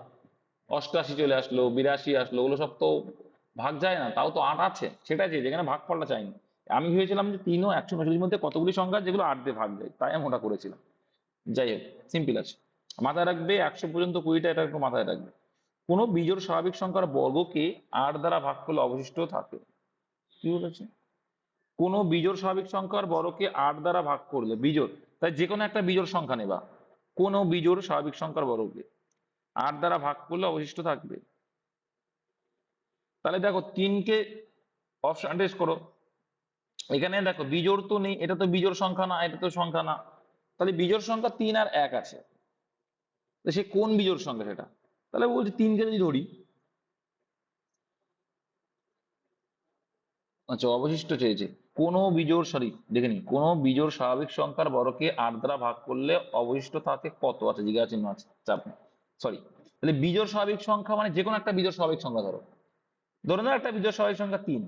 A: 88 চলে আসলো, 82 আসলো, ওগুলো সব তো ভাগ যায় না, তাও তো 8 আছে, সেটা যে যেখানে ভাগ ফলটা চাইনি। আমি ভেবেছিলাম যে 3 ও 149 মধ্যে কতগুলি সংখ্যা আছে যেগুলো 8 দিয়ে ভাগ যায়, তাই আমি ওটা করেছিলাম। যাই হোক, সিম্পল আছে, মাথায় রাখবে 100 পর্যন্ত 20টা, এটা একটু মাথায় রাখবে। কোনো বিজোড় স্বাভাবিক সংখ্যার বর্গকে 8 দ্বারা ভাগ করলে অবশিষ্ট থাকে। কি বলেছে? কোনো বিজোড় স্বাভাবিক সংখ্যার বর্গকে 8 দ্বারা ভাগ করলে, বিজোড়, তাই যে কোনো একটা বিজোড় সংখ্যা নেবা, কোনো বিজোড় স্বাভাবিক সংখ্যার বর্গকে 8 দ্বারা ভাগ করলে অবশিষ্ট থাকবে। তাহলে দেখো 3কে অপশন টেস্ট করো, এখানে দেখো বিজোড় তো নেই, এটা তো বিজোড় সংখ্যা না, এটা তো সংখ্যা না, তাহলে বিজোড় সংখ্যা 3 আর 1 আছে, তো সে কোন বিজোড় সংখ্যা সেটা? তাহলে বলছি 3কে যদি ধরি, আচ্ছা অবশিষ্ট চেয়েছে, কোনো বিজোড়, সরি দেখে নি, কোনো বিজোড় স্বাভাবিক সংখ্যার বর্গকে 8 দ্বারা ভাগ করলে অবশিষ্ট থাকে কত, আছে জিজ্ঞাসা চিহ্ন আছে, চাপ নেই, সরি। তাহলে বিজোড় স্বাভাবিক সংখ্যা মানে যে কোনো একটা বিজোড় স্বাভাবিক সংখ্যা ধরো, ধরে নাও একটা বিজোড় স্বাভাবিক সংখ্যা 3,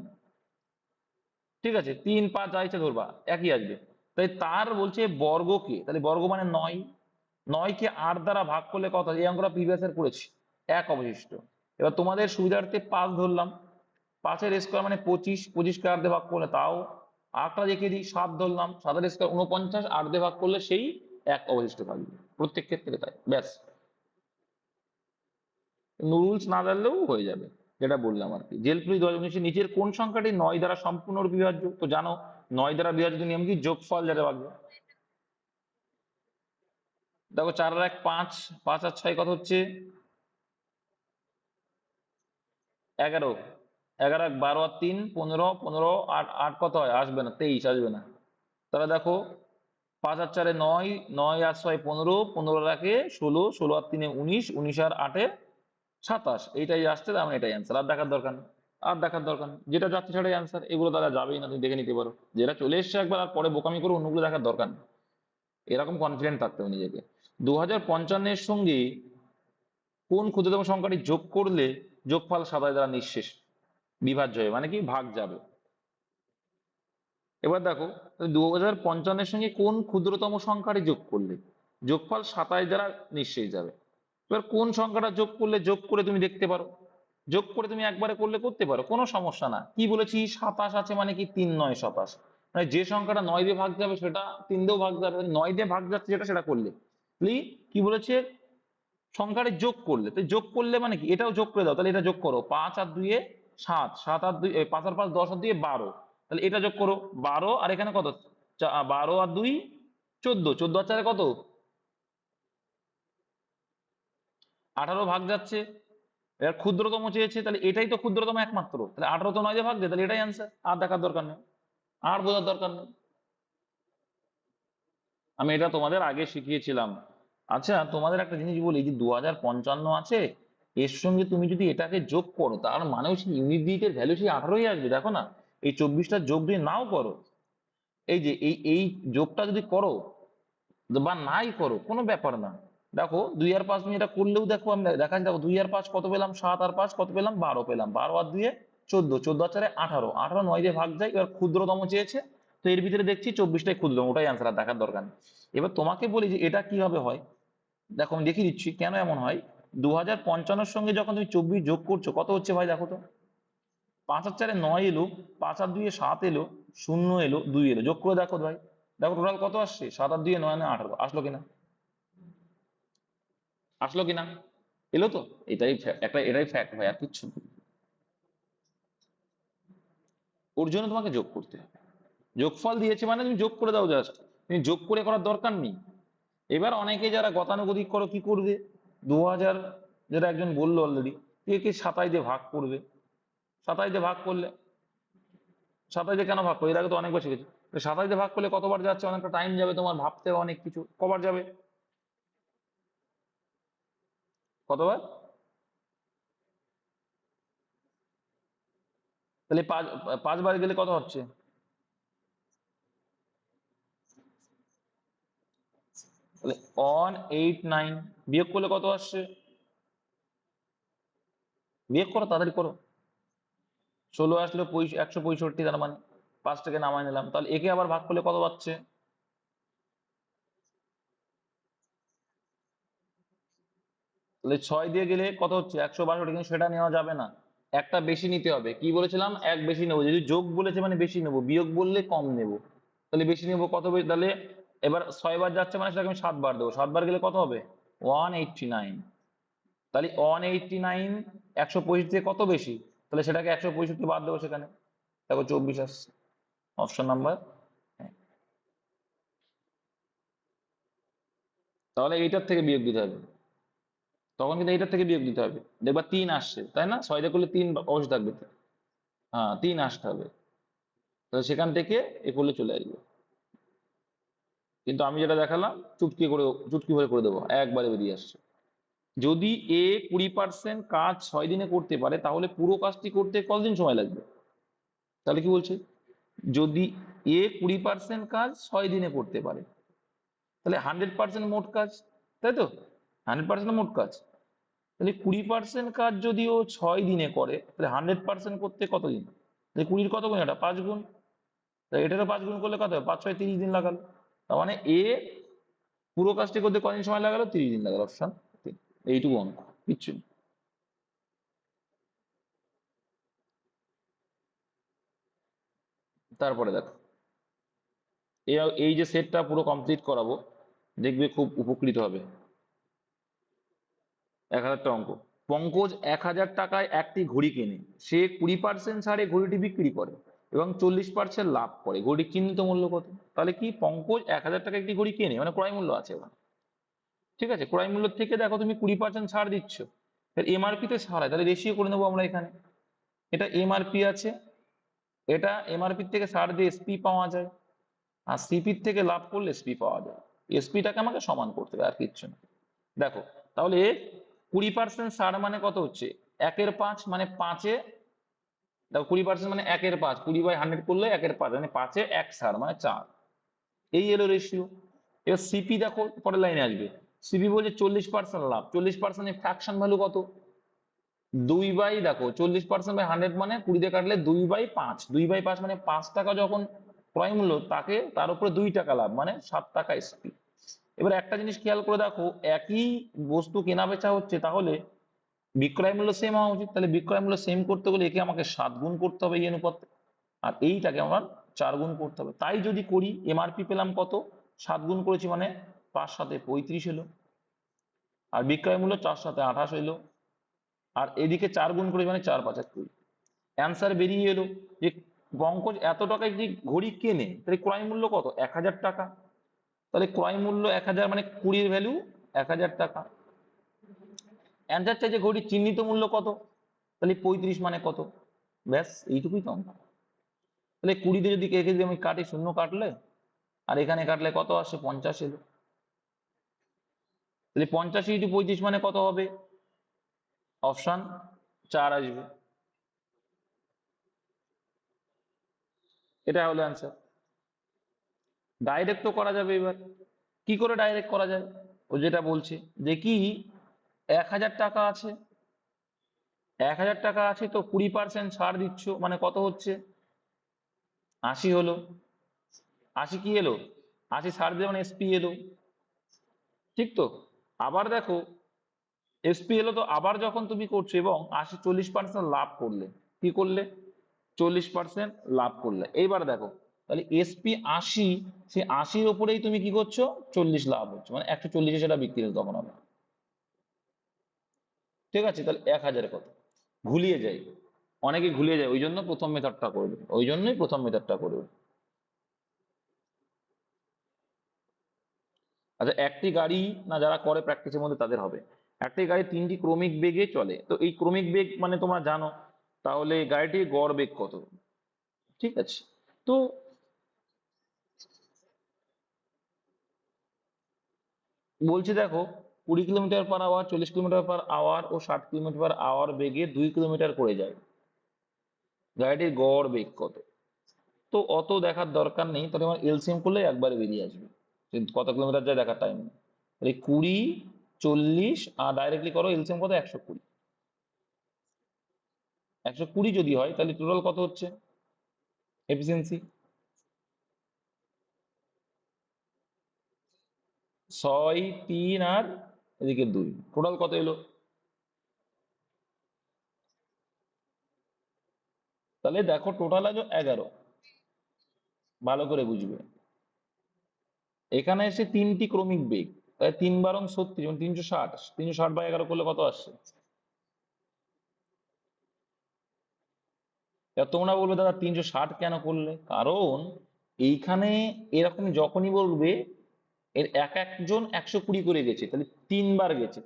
A: ঠিক আছে, 3 5 যা ইচ্ছে ধরবা একই আসবে। তাই তার বলছে বর্গকে, তাহলে বর্গ মানে 9, 9কে 8 দ্বারা ভাগ করলে কত? এই অঙ্কটা প্রিভিয়াস এর করেছি, 1 অবশিষ্ট। এবার তোমাদের সুবিধার্থে 5 ধরলাম, 5-এর স্কোয়ার মানে 25, 25কে 8 দিয়ে ভাগ করলে তাও, 8টা দেখিয়ে দিই, 7 ধরলাম, 7-এর স্কোয়ার 49, 8 দিয়ে ভাগ করলে সেই 1 অবশিষ্ট থাকবে, প্রত্যেক ক্ষেত্রে তাই, ব্যাস। রুলস না জানলেও হয়ে যাবে, যেটা বললাম আর কি। জেলপ্রিজ 2019 নিচের কোন সংখ্যাটি 9 দ্বারা সম্পূর্ণ বিভাজ্য? তো জানো 9 দ্বারা বিভাজ্য নিয়ম কি? যোগফল যেটা ভাগবে। দেখো 4 আর 1 5, 5 আর 6 কত হচ্ছে? 11, 11 আর 12 আর 3 15, 15 আর 8 কত হয়? আসবে না, 23 আসবে না। তাহলে দেখো 5 আর 4 9, 9 আর 6 15, 15 আর 1 16, 16 আর 3 19, 19 আর 8 27, এইটাই আসছে, তার মানে এটাই অ্যান্সার। আর দেখার দরকার নেই, আর দেখার দরকার নেই, যেটা যাচ্ছে সেটাই অ্যান্সার, এগুলো তারা যাবেই না, তুমি দেখে নিতে পারো। যেটা চলে এসছে একবার, আর পরে বোকামি করে অন্যগুলো দেখার দরকার নেই, এরকম কনফিডেন্ট থাকতে হবে নিজেকে। 2055-এর সঙ্গে কোন ক্ষুদ্রতম সংখ্যাটি যোগ করলে যোগফল 27 দ্বারা নিঃশেষ বিভাজ্য হবে, মানে কি ভাগ যাবে। এবার দেখো 2055-এর সঙ্গে কোন ক্ষুদ্রতম সংখ্যাটি যোগ করলে যোগফল 27 দ্বারা নিঃশেষ যাবে। এবার কোন সংখ্যাটা যোগ করলে, যোগ করে তুমি দেখতে পারো, যোগ করে তুমি একবারে করলে করতে পারো, কোনো সমস্যা না। কি বলেছি? 27 আছে মানে কি 3 9 27, মানে যে সংখ্যাটা 9 দিয়ে ভাগ যাবে সেটা 3 দিয়েও ভাগ যাবে, 9 দিয়ে ভাগ যাচ্ছে যেটা সেটা করলে। কি বলেছে? সংখ্যাটা যোগ করলে, তো যোগ করলে মানে কি এটাও যোগ করে দাও, তাহলে এটা যোগ করো, 5 আর 2 7, 7 আর 2 5 আর 5 10 আর 2 12, তাহলে এটা যোগ করো 12, আর এখানে কত? 12 আর 2 14, 14 আর 4 কত? 18 ভাগ যাচ্ছে। এর ক্ষুদ্রতম চেয়েছে, তাহলে এটাই তো ক্ষুদ্রতম একমাত্র, তাহলে 18 তো 9 দিয়ে ভাগ যায়, তাহলে এটাই অ্যান্সার, আর দেখার দরকার নেই, আর বোঝার দরকার নেই। আমি এটা তোমাদের আগে শিখিয়েছিলাম। আচ্ছা তোমাদের একটা জিনিস বলি, যে 2055 আছে, এর সঙ্গে তুমি যদি এটাকে যোগ করো, তার মানে সেই ইউনিট ডিজিটের ভ্যালু সেই 18ই আসবে। দেখো না, এই 24টা যোগ যদি নাও করো, এই যে এই যোগটা যদি করো বা নাই করো, কোনো ব্যাপার না। দেখো 2 আর 5 তুমি এটা করলেও দেখো, আমি দেখাচ্ছি, দেখো 2 আর 5 কত পেলাম? 7 আর 5 কত পেলাম? 12 পেলাম, 12 আর 2 14, 14 আর 4 18, 18 9 দিয়ে ভাগ যায়। এবার ক্ষুদ্রতম চেয়েছে, তো এর ভিতরে দেখছি 24টাই ক্ষুদ্রতম, ওটাই আনসার, আর দেখার দরকার নেই। এবার তোমাকে বলি যে এটা কিভাবে হয়, দেখো আমি দেখিয়ে দিচ্ছি কেন এমন হয়। 2055-এর সঙ্গে যখন তুমি 24 যোগ করছো, কত হচ্ছে ভাই দেখো তো? 5 আর 4 9 এলো, 5 আর 2 7 এলো, 0 এলো, 2 এলো, যোগ করে দেখো ভাই, দেখো টোটাল কত আসছে? 7 আর 2 9 18, আসলো কিনা? আসলো কিনা? এলো তো? এটাই একটা, এটাই ফ্যাক্ট ভাই, আর কিচ্ছু না। ওর জন্য তোমাকে যোগ করতে হবে, যোগফল দিয়েছে মানে তুমি যোগ করে দাও, জাস্ট তুমি যোগ করে করার দরকার নেই। এবার অনেকে যারা গতানুগতিক করো, কি করবে? 2000, যেটা একজন বললো অলরেডি, কে 27 দিয়ে ভাগ করবে, 27 দিয়ে ভাগ করলে, 27 দিয়ে কেন ভাগ করবে? এর আগে তো অনেকবার শিখেছি। 27 দিয়ে ভাগ করলে কতবার যাচ্ছে? অনেকটা টাইম যাবে তোমার ভাবতে, অনেক কিছু, কবার যাবে? কতবার? তাহলে 5 বার গেলে কত হচ্ছে? তাহলে 189 বিয়োগ করলে কত আসছে? বিয়োগ করো, তাড়াতাড়ি করো। 16 আসলে 165, তার মানে 5টাকে নামায় নিলাম। তাহলে একে আবার ভাগ করলে কত পাচ্ছে? তাহলে 6 দিয়ে গেলে কত হচ্ছে? 162, কিন্তু সেটা নেওয়া যাবে না, একটা বেশি নিতে হবে। কি বলেছিলাম? এক বেশি নেবো। যদি যোগ বলেছে মানে বেশি নেবো, বিয়োগ বললে কম নেবো। তাহলে বেশি নেবো, কত বেশি? তাহলে এবার 6 বার যাচ্ছে মানে সেটাকে আমি 7 বার দেবো। 7 বার গেলে কত হবে? 189। তাহলে 189 165 থেকে কত বেশি? তাহলে সেটাকে 165 বাদ দেবো সেখানে, দেখো 24 আসছে। Option number. তাহলে এইটার থেকে বিয়োগ দিতে হবে, তখন কিন্তু এইটার থেকে বিয়োগ দিতে হবে। দেখবা 3 আসছে, তাই না? 6 দিয়ে করলে 3 অবশ্যই থাকবে। হ্যাঁ, 3 আসতে হবে। তাহলে সেখান থেকে এ করলে চলে আসবে। কিন্তু আমি যেটা দেখালাম, চুটকি ভরে করে দেবো, একবারে বেরিয়ে আসছে। যদি এ 20% কাজ 6 দিনে করতে পারে, তাহলে পুরো কাজটি করতে কতদিন সময় লাগবে? তাহলে কি বলছে? যদি এ 20% কাজ 6 দিনে করতে পারে, তাহলে 100% মোট কাজ, তাই তো? 100% মোট কাজ। তাহলে 20% কাজ যদি ও 6 দিনে করে, তাহলে 100% করতে কতদিন? তাহলে 20-র কত গুণ? এটা 5 গুণ। তাই এটারও 5 গুণ করলে কত হবে? 5 × 6 = 30 দিন লাগালো। তার মানে এ পুরো কাজটি করতে কদিন সময় লাগালো? 30 দিন লাগালো। অপশন। এইটুকু অঙ্ক, কিচ্ছু না। তারপরে দেখো, এই যে সেটটা পুরো কমপ্লিট করাবো, দেখবে খুব উপকৃত হবে। 1000টা অঙ্ক। পঙ্কজ 1000 টাকায় একটি ঘড়ি কেনে। সে 20% ছাড়ে ঘড়িটি বিক্রি করে এবং 40% লাভ করে। ঘড়ির চিহ্নিত মূল্য কত? তাহলে কি, পঙ্কজ 1000 টাকা একটি ঘড়ি কেনে, মানে ক্রয় মূল্য আছে ওখানে। ঠিক আছে, ক্রয় মূল্য থেকে দেখো তুমি 20% ছাড় দিচ্ছ, এমআরপি তে ছাড় হয়, তাহলে রেশিও করে নেবো আমরা এখানে। এটা এমআরপি আছে, এটা এমআরপি থেকে ছাড় দিয়ে এসপি পাওয়া যায়, আর সিপি থেকে লাভ করলে এসপি পাওয়া যায়। এসপিটাকে আমাকে সমান করতে হবে, আর কিচ্ছু না। দেখো, তাহলে 20% ছাড় মানে কত হচ্ছে? 1/5 মানে 5-এ, দেখো 20% মানে 1/5, 20/100 করলে 1/5, মানে 5-এ 1 ছাড় মানে 4। এই এলো রেশিও। এবার সিপি দেখো, পরের লাইনে আসবে। সিপি বলছে 40% লাভ, 40% ফ্র্যাকশন ভ্যালু কত? 2 বাই, দেখো 40% বাই 100 মানে 20 দিয়ে কাটলে 2/5, 2/5 মানে 5 টাকা যখন ক্রয় মূল্য, তাকে তার উপরে 2 টাকা লাভ, মানে 7 টাকা এসপি। এবার একটা জিনিস খেয়াল করে দেখো, একই বস্তু কেনা বেচা হচ্ছে, তাহলে বিক্রয় মূল্য সেম হওয়া উচিত। তাহলে বিক্রয় মূল্য সেম করতে গেলে একে আমাকে 7 গুণ করতে হবে এই অনুপাতে, আর এইটাকে আমার 4 গুণ করতে হবে। তাই যদি করি, এমআরপি পেলাম কত? 7 গুণ করেছি মানে 5×7 = 35 এলো, আর বিক্রয় মূল্য 4×7 = 28 এলো, আর এদিকে 4 গুণ করেছি মানে 4×5 = 20। অ্যান্সার বেরিয়ে এলো যে পঙ্কজ এত টাকায় যদি ঘড়ি কেনে, তাহলে ক্রয় মূল্য কত? 1000 টাকা। তাহলে ক্রয় মূল্য 1000 মানে 20-র ভ্যালু 1000 টাকা। অ্যান্সার চাইছে ঘড়ির চিহ্নিত মূল্য কত, তাহলে 35 মানে কত? ব্যাস, এইটুকুই তো অঙ্ক। তাহলে 20-তে যদি কে যদি আমি কাটি, শূন্য কাটলে আর এখানে কাটলে কত আসে? 50 এলো। তাহলে 50 × 35 মানে কত হবে? অপশন 4 আসবে। এটা হলো অ্যান্সার। ডাইরেক্ট তো করা যাবে। এবার কি করে ডাইরেক্ট করা যায়? ও যেটা বলছে, দেখি 1000 টাকা আছে, 1000 টাকা আছে, তো 20% ছাড় দিচ্ছ মানে কত হচ্ছে? 80 হলো। 80 কি এলো? 80 ছাড় দিয়ে মানে এসপি এলো, ঠিক তো? আবার দেখো, এসপি এলো, তো আবার যখন তুমি করছো এবং 80 40% লাভ করলে, কি করলে? 40% লাভ করলে। এইবার দেখো, তাহলে এসপি 80, সে 80-র উপরেই তুমি কি করছো? 40 লাভ হচ্ছে, মানে 140-এ সেটা বিক্রি হলো তখন হবে। ঠিক আছে, তাহলে 1000 কত? ঘুলিয়ে যায়, অনেকে ঘুলিয়ে যায়, ওই জন্য প্রথম মেথডটা করবে, ওই জন্যই প্রথম মেথডটা করবে। আচ্ছা, একটি গাড়ি, না যারা করে প্র্যাকটিসের মধ্যে তাদের হবে। একটি গাড়ি 3টি ক্রমিক বেগে চলে, তো এই ক্রমিক বেগ মানে তোমরা জানো, তাহলে গাড়িটির গড় বেগ কত? ঠিক আছে, তো বলছি দেখো, 20 কিলোমিটার/আওয়ার, 40 কিলোমিটার/আওয়ার ও 60 কিলোমিটার/আওয়ার বেগে 2 কিলোমিটার করে যায়। গাড়িটির গড় বেগ কত? তো অত দেখার দরকার নেই, তাহলে আমার এলসিএম করলে একবারে বেরিয়ে আসবে যে কত কিলোমিটার যায় দেখার টাইম নেই। তাহলে 20, 40 আর ডাইরেক্টলি করো এলসিএম কত, 120। 120 যদি হয় তাহলে টোটাল কত হচ্ছে এফিসিয়েন্সি? 6, 3 আর এদিকে 2, টোটাল কত এলো? তাহলে দেখো টোটাল আছে 11। ভালো করে বুঝবে, এখানে এসে 3টি ক্রমিক বেগ, তাই 3 × 36 মানে 360, 360/11 করলে কত আসছে? এবার তোমরা বলবে দাদা 360 কেন করলে? কারণ এইখানে এরকম যখনই বলবে এর একজন 120 করে গেছে, তাহলে 3 বার গেছে,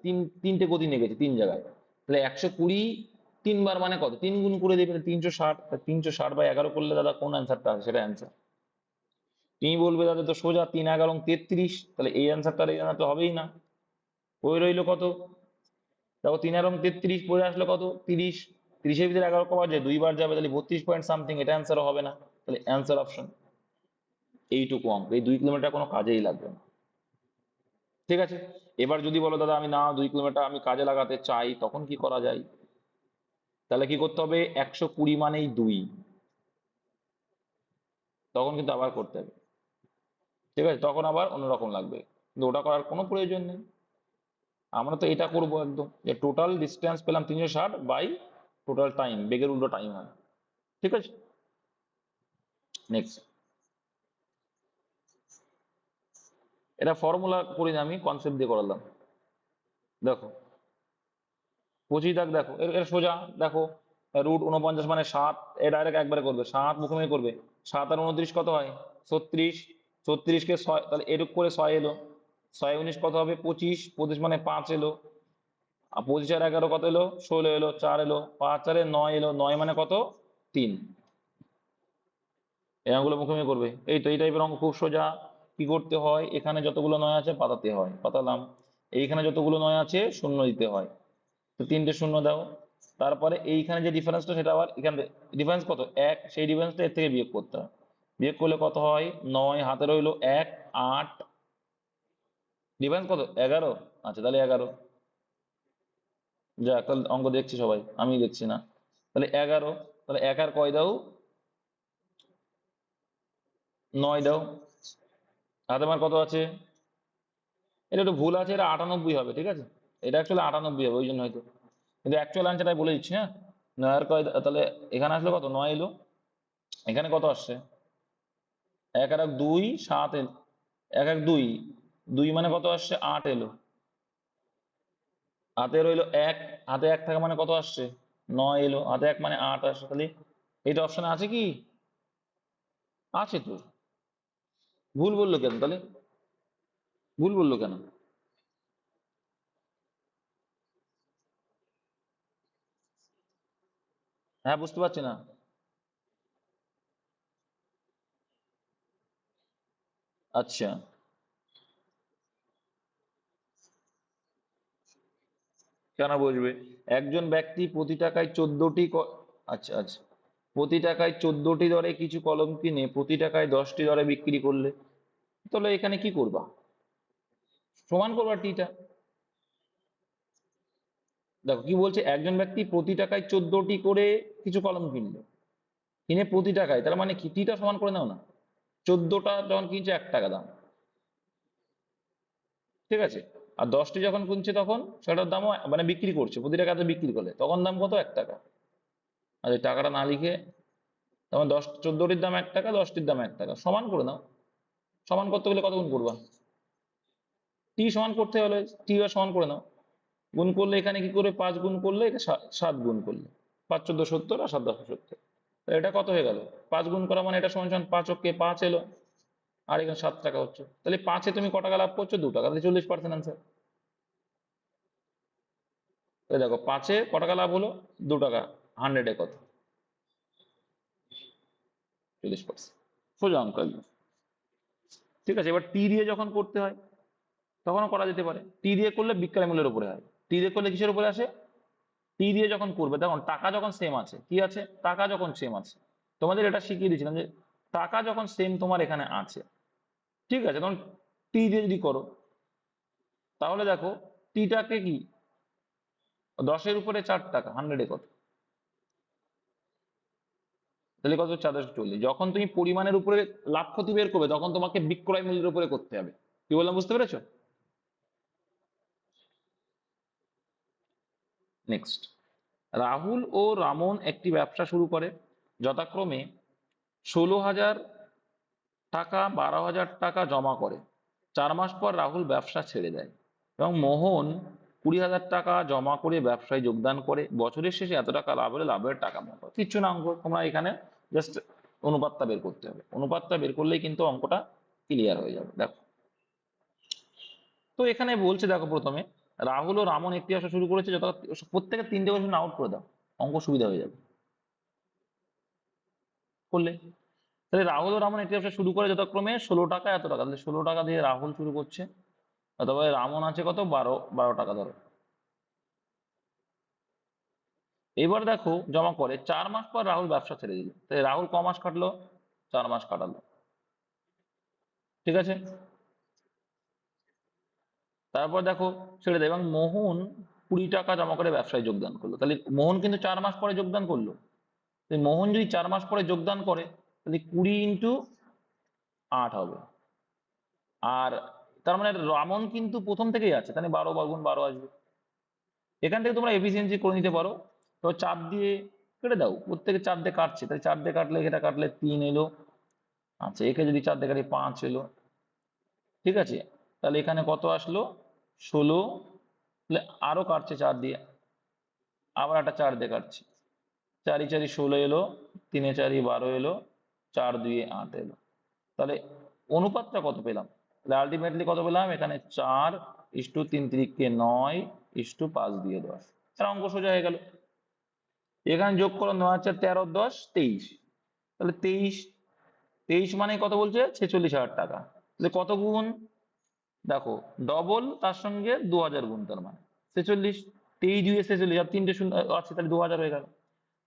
A: তিনটে গতি নিয়ে গেছে 3 জায়গায়, তাহলে 120 3 বার মানে কত, 3 গুণ করে দেবে 360। 360/11 করলে দাদা কোন অ্যান্সারটা আছে সেটা অ্যান্সার। তুমি বলবে দাদা তো সোজা 3 × 11 = 33, তাহলে এই অ্যান্সারটা এই অ্যান্সার তো হবেই না। ওই রইলো কত, দেখো 3 × 33 পড়ে আসলো কত, 30। 30-এর ভিতরে 11 কবার যায়, 2 বার যাবে, তাহলে 32 পয়েন্ট সামথিং, এটা অ্যান্সারও হবে না। তাহলে অ্যান্সার অপশন এইটুকু অঙ্ক, এই 2 কিলোমিটার কোনো কাজেই লাগবে না। ঠিক আছে, এবার যদি বলো দাদা আমি না 2 কিলোমিটার আমি কাজে লাগাতে চাই, তখন কি করা যায়? তাহলে কি করতে হবে, 120 মানেই 2, তখন কিন্তু আবার করতে হবে। ঠিক আছে, তখন আবার অন্যরকম লাগবে, কিন্তু ওটা করার কোনো প্রয়োজন নেই। আমরা তো এটা করবো একদম, যে টোটাল ডিস্টেন্স পেলাম 360 টোটাল টাইম, বেগের উল্টো টাইম হয়। ঠিক আছে, নেক্সট। এটা ফর্মুলা করি না, আমি কনসেপ্ট দিয়ে করালাম। দেখো 25 দাগ, দেখো এর সোজা, দেখো √49 মানে 7, এ ডাইরেক্ট একবারে করবে, 7 মুখোমুখি করবে, 7 আর 29 কত হয়, 36। 36 কে 6, তাহলে এরূপ করে 6 এলো, 6 19 কত হবে, 25। 25 মানে 5 এলো, আর 25 আর 11 কত এলো, 16 এলো, 4 এলো, 5 আর 9 এলো, 9 মানে কত, 3। এই অঙ্কগুলো মুখোমুখি করবে, এই তো এই টাইপের অঙ্ক খুব সোজা। কি করতে হয়, এখানে যতগুলো 9 আছে পাতাতে হয়, পাতালাম। এইখানে যতগুলো 9 আছে শূন্য দিতে হয়, তো 3টে শূন্য দাও। তারপরে এইখানে যে ডিফারেন্সটা সেটা আবার এখানে, ডিফারেন্স কত, 1, সেই ডিফারেন্সটা এর থেকে বিয়োগ করতে হয়। বিয়োগ করলে কত হয়, 9 হাতে রইলো 1, 8, ডিফারেন্স কত, 11। আচ্ছা তাহলে 11, যাক তাহলে অঙ্ক দেখছি সবাই, আমি দেখছি না। তাহলে 11, তাহলে 1 আর কয় দাও, 9 দাও। হাতে আমার কত আছে, এটা একটু ভুল আছে, এটা 98 হবে, ঠিক আছে, এটা অ্যাকচুয়ালি 98 হবে, ওই জন্য হয়তো, কিন্তু অ্যাকচুয়াল অ্যান্সারটা বলে দিচ্ছি। হ্যাঁ, 9 আর কয় তাহলে এখানে আসলে কত, 9 এলো। এখানে কত আসছে, 1 আর 2, 7 এলো, 1 আর 2, 2 মানে কত আসছে, 8 এলো। হাতে রইলো 1, হাতে 1 থাকা মানে কত আসছে, 9 এলো, হাতে 1 মানে 8 আসছে, তাহলে এটা অপশনে আছে কি, আছে তো। ভুল বললো কেন তাহলে, ভুল বললো কেন? হ্যাঁ, বুঝতে পারছি না। আচ্ছা, কেন বুঝবে, একজন ব্যক্তি প্রতি টাকায় 14টি আচ্ছা আচ্ছা, প্রতি টাকায় 14টি দরে কিছু কলম কিনে প্রতি টাকায় 10টি দরে বিক্রি করলে, তাহলে এখানে কি করবা, সমান করবা টিটা। দেখো কি বলছে, একজন ব্যক্তি প্রতি টাকায় 14টি করে কিছু কলম কিনলো, কিনে প্রতি টাকায়, তার মানে কি টিটা সমান করে নাও না, 14টা যখন কিনছে 1 টাকা দাম, ঠিক আছে, আর 10টি যখন কিনছে তখন সেটার দামও মানে বিক্রি করছে প্রতি টাকাতে বিক্রি করলে, তখন দাম কত, 1 টাকা। আর এই টাকাটা না লিখে, তখন 14টির দাম 1 টাকা, 10টির দাম 1 টাকা, সমান করে নাও। সমান করতে গেলে কত গুণ করবা, টি সমান করতে হলে টি আর সমান করে নাও। গুণ করলে এখানে কি করে, 5 গুণ করলে, এটা 7 গুণ করলে, 5 14 70 আর 7 10 70, এটা কত হয়ে গেল, 5 গুণ করা মানে এটা সমান সমান 5 অক্ষে 5 এলো, আর এখানে 7 টাকা হচ্ছে, তাহলে 5-এ তুমি ক টাকা লাভ করছো, 2 টাকা, তাহলে 40% আনসার। তাহলে দেখো 5-এ ক টাকা লাভ হলো, 2 টাকা, 100-এ কত, 40%, সোজা অঙ্ক একদম। ঠিক আছে, এবার টি দিয়ে যখন করতে হয় তখনও করা যেতে পারে, টি দিয়ে করলে বিক্রয় মূল্যের উপরে হয়, টি দিয়ে করলে কিসের উপরে আসে, টি দিয়ে যখন করবে তখন টাকা যখন সেম আছে, কি আছে, টাকা যখন সেম আছে, তোমাদের এটা শিখিয়ে দিয়েছিলাম যে টাকা যখন সেম তোমার এখানে আছে, ঠিক আছে, তখন টি দিয়ে যদি করো তাহলে দেখো টিটাকে কি 10-এর উপরে 4 টাকা, 100-এ কত, তাহলে কত, 440। যখন তুমি পরিমাণের উপরে লাভ ক্ষতি বের করবে তখন তোমাকে বিক্রয় মূল্যের উপরে করতে হবে। কি বললাম, বুঝতে পেরেছো? নেক্সট, রাহুল ও রামন একটি ব্যবসা শুরু করে, যথাক্রমে 16,000 টাকা, 12,000 টাকা জমা করে। 4 মাস পর রাহুল ব্যবসা ছেড়ে দেয় এবং মোহন 20,000 টাকা জমা করে ব্যবসায় যোগদান করে। বছরের শেষে এত টাকা লাভ হলে লাভের টাকা মতো কিচ্ছু না, অঙ্ক তোমরা এখানে জাস্ট অনুপাতটা বের করতে হবে, অনুপাতটা বের করলেই কিন্তু অঙ্কটা ক্লিয়ার হয়ে যাবে। দেখো, তো এখানে বলছে, দেখো প্রথমে রাহুল ও রামন একটি ব্যবসা শুরু করেছে, যত প্রত্যেকে 3টে কোশ্চেন আউট করে দাও, অঙ্ক সুবিধা হয়ে যাবে করলে। তাহলে রাহুল ও রামন একটি ব্যবসা শুরু করে যথাক্রমে 16 টাকা এত টাকা, তাহলে 16 টাকা দিয়ে রাহুল শুরু করছে, অথবা রামন আছে কত, 12 টাকা ধরো। এবার দেখো জমা করে 4 মাস পর রাহুল ব্যবসা ছেড়ে দিল, তাই রাহুল ক মাস কাটলো, 4 মাস কাটালো, ঠিক আছে। তারপর দেখো ছেড়ে দেয় এবং মোহন 20 টাকা জমা করে ব্যবসায় যোগদান করলো, তাহলে মোহন কিন্তু 4 মাস পরে যোগদান করলো। তাই মোহন যদি 4 মাস পরে যোগদান করে তাহলে 20 × 8 হবে। আর তার মানে রামন কিন্তু প্রথম থেকেই আছে, তাহলে 12 × 12 আসবে। এখান থেকে তোমরা এফিসিয়েন্সি করে নিতে পারো। তো 4 দিয়ে কেটে দাও, প্রত্যেকে 4 দিয়ে কাটছে, তাই 4 দিয়ে কাটলে, এটা কাটলে 3 এলো। আচ্ছা, একে যদি 4 দিয়ে কাটি 5 এলো, ঠিক আছে। তাহলে এখানে কত আসলো, 16। তাহলে আরো কাটছে 4 দিয়ে, আবার একটা 4 দিয়ে কাটছে, 4 × 4 = 16 এলো, 3 × 4 = 12 এলো, 4 × 2 = 8 এলো। তাহলে অনুপাতটা কত পেলাম, তাহলে আলটিমেটলি কত পেলাম, এখানে 4:3 × 9:5 দিয়ে 10। তাহলে অঙ্ক সোজা হয়ে গেল। এখানে যোগ করো, 9 × 4 = 13, 10 = 23। তাহলে 23, 23 মানে কত বলছে, 46,000 টাকা। তাহলে কত গুণ, দেখো ডবল তার সঙ্গে 2000 গুণ, তার মানে 46। 23 2 46, আর 3টে শূন্য আছে, তাহলে 2000 হয়ে গেল।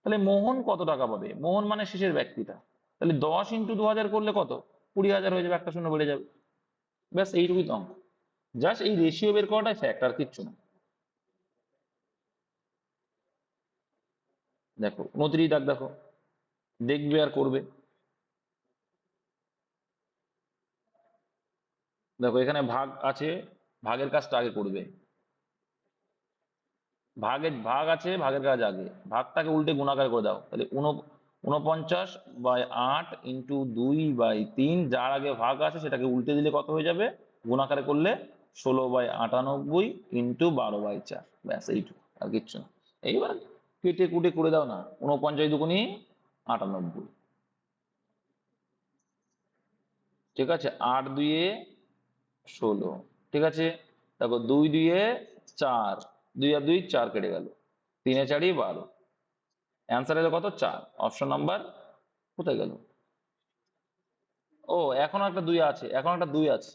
A: তাহলে মোহন কত টাকা পাবে, মোহন মানে শেষের ব্যক্তিটা, তাহলে 10 × 2000 করলে কত, 20,000 হয়ে যাবে, একটা শূন্য বেড়ে যাবে। ব্যাস এইটুকুই তো অঙ্ক, জাস্ট এই রেশিও বের করাটাই ফ্যাক্ট, আর কিচ্ছু না। দেখো 29 দাগ, দেখো দেখবে আর করবে। দেখো এখানে ভাগ আছে, ভাগের কাজটা আগে করবে, ভাগ আছে, ভাগের কাজ আগে, ভাগটাকে উল্টে গুণাকার করে দাও, তাহলে 49/8 × 2/3, যার আগে ভাগ আছে সেটাকে উল্টে দিলে কত হয়ে যাবে, গুণাকারে করলে 16/98 × 12/4। ব্যাস এইটুকু, আর কিচ্ছু না। এইবার কেটে কুটে করে দাও না, 49 দুগুণি 98, ঠিক আছে, 8 2 = 16, ঠিক আছে। দেখো 2 2 4, 2 আর 2 4 কেটে গেল, 3 4 = 12। অ্যান্সার এলো কত, 4, অপশন নাম্বার কোথায় গেল, ও এখনো একটা 2 আছে, এখন একটা 2 আছে,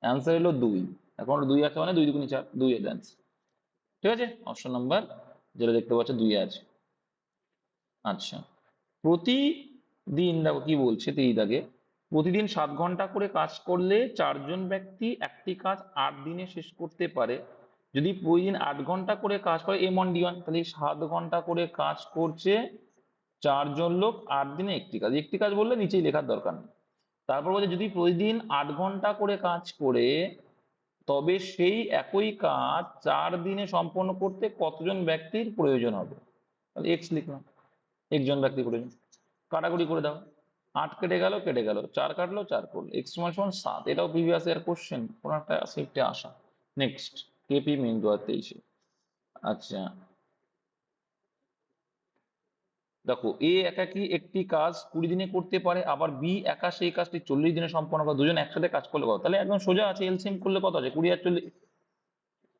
A: অ্যান্সার এলো 2, এখন একটা 2 আছে মানে 2 2 4, 2 এর অ্যান্সার, ঠিক আছে, অপশন নাম্বার যেটা দেখতে পাচ্ছ 2 আছে। আচ্ছা, প্রতিদিন দেখো কি বলছে, 3 দাগে, প্রতিদিন 7 ঘন্টা করে কাজ করলে 4জন ব্যক্তি একটি কাজ 8 দিনে শেষ করতে পারে। যদি প্রতিদিন 8 ঘন্টা করে কাজ করে M1D1, তাহলে 7 ঘন্টা করে কাজ করছে 4জন লোক, 8 দিনে একটি কাজ, একটি কাজ বললে নিচেই লেখার দরকার নেই। তারপর বলছে যদি প্রতিদিন 8 ঘন্টা করে কাজ করে তবে সেই একই কাজ 4 দিনে সম্পন্ন করতে কতজন ব্যক্তির প্রয়োজন হবে, তাহলে এক্স লিখলাম, একজন ব্যক্তি প্রয়োজন। কাটাকুটি করে দাও, 8 কেটে গেল, কেটে গেল, 4 কাটলো, 4 করলো, এক্স সমান সমান 7। এটাও প্রিভিয়াস ইয়ার কোশ্চেন, কোন একটা শিফটে আসা। Next, KP main 2023। আচ্ছা, দেখো এ একাকি একটি কাজ 20 দিনে করতে পারে, আবার বি একা সেই কাজটি 40 দিনে সম্পন্ন করে, দুজন একসাথে কাজ করলে কত, তাহলে একদম সোজা আছে, এলসিএম করলে কত আছে, 20 আর 40,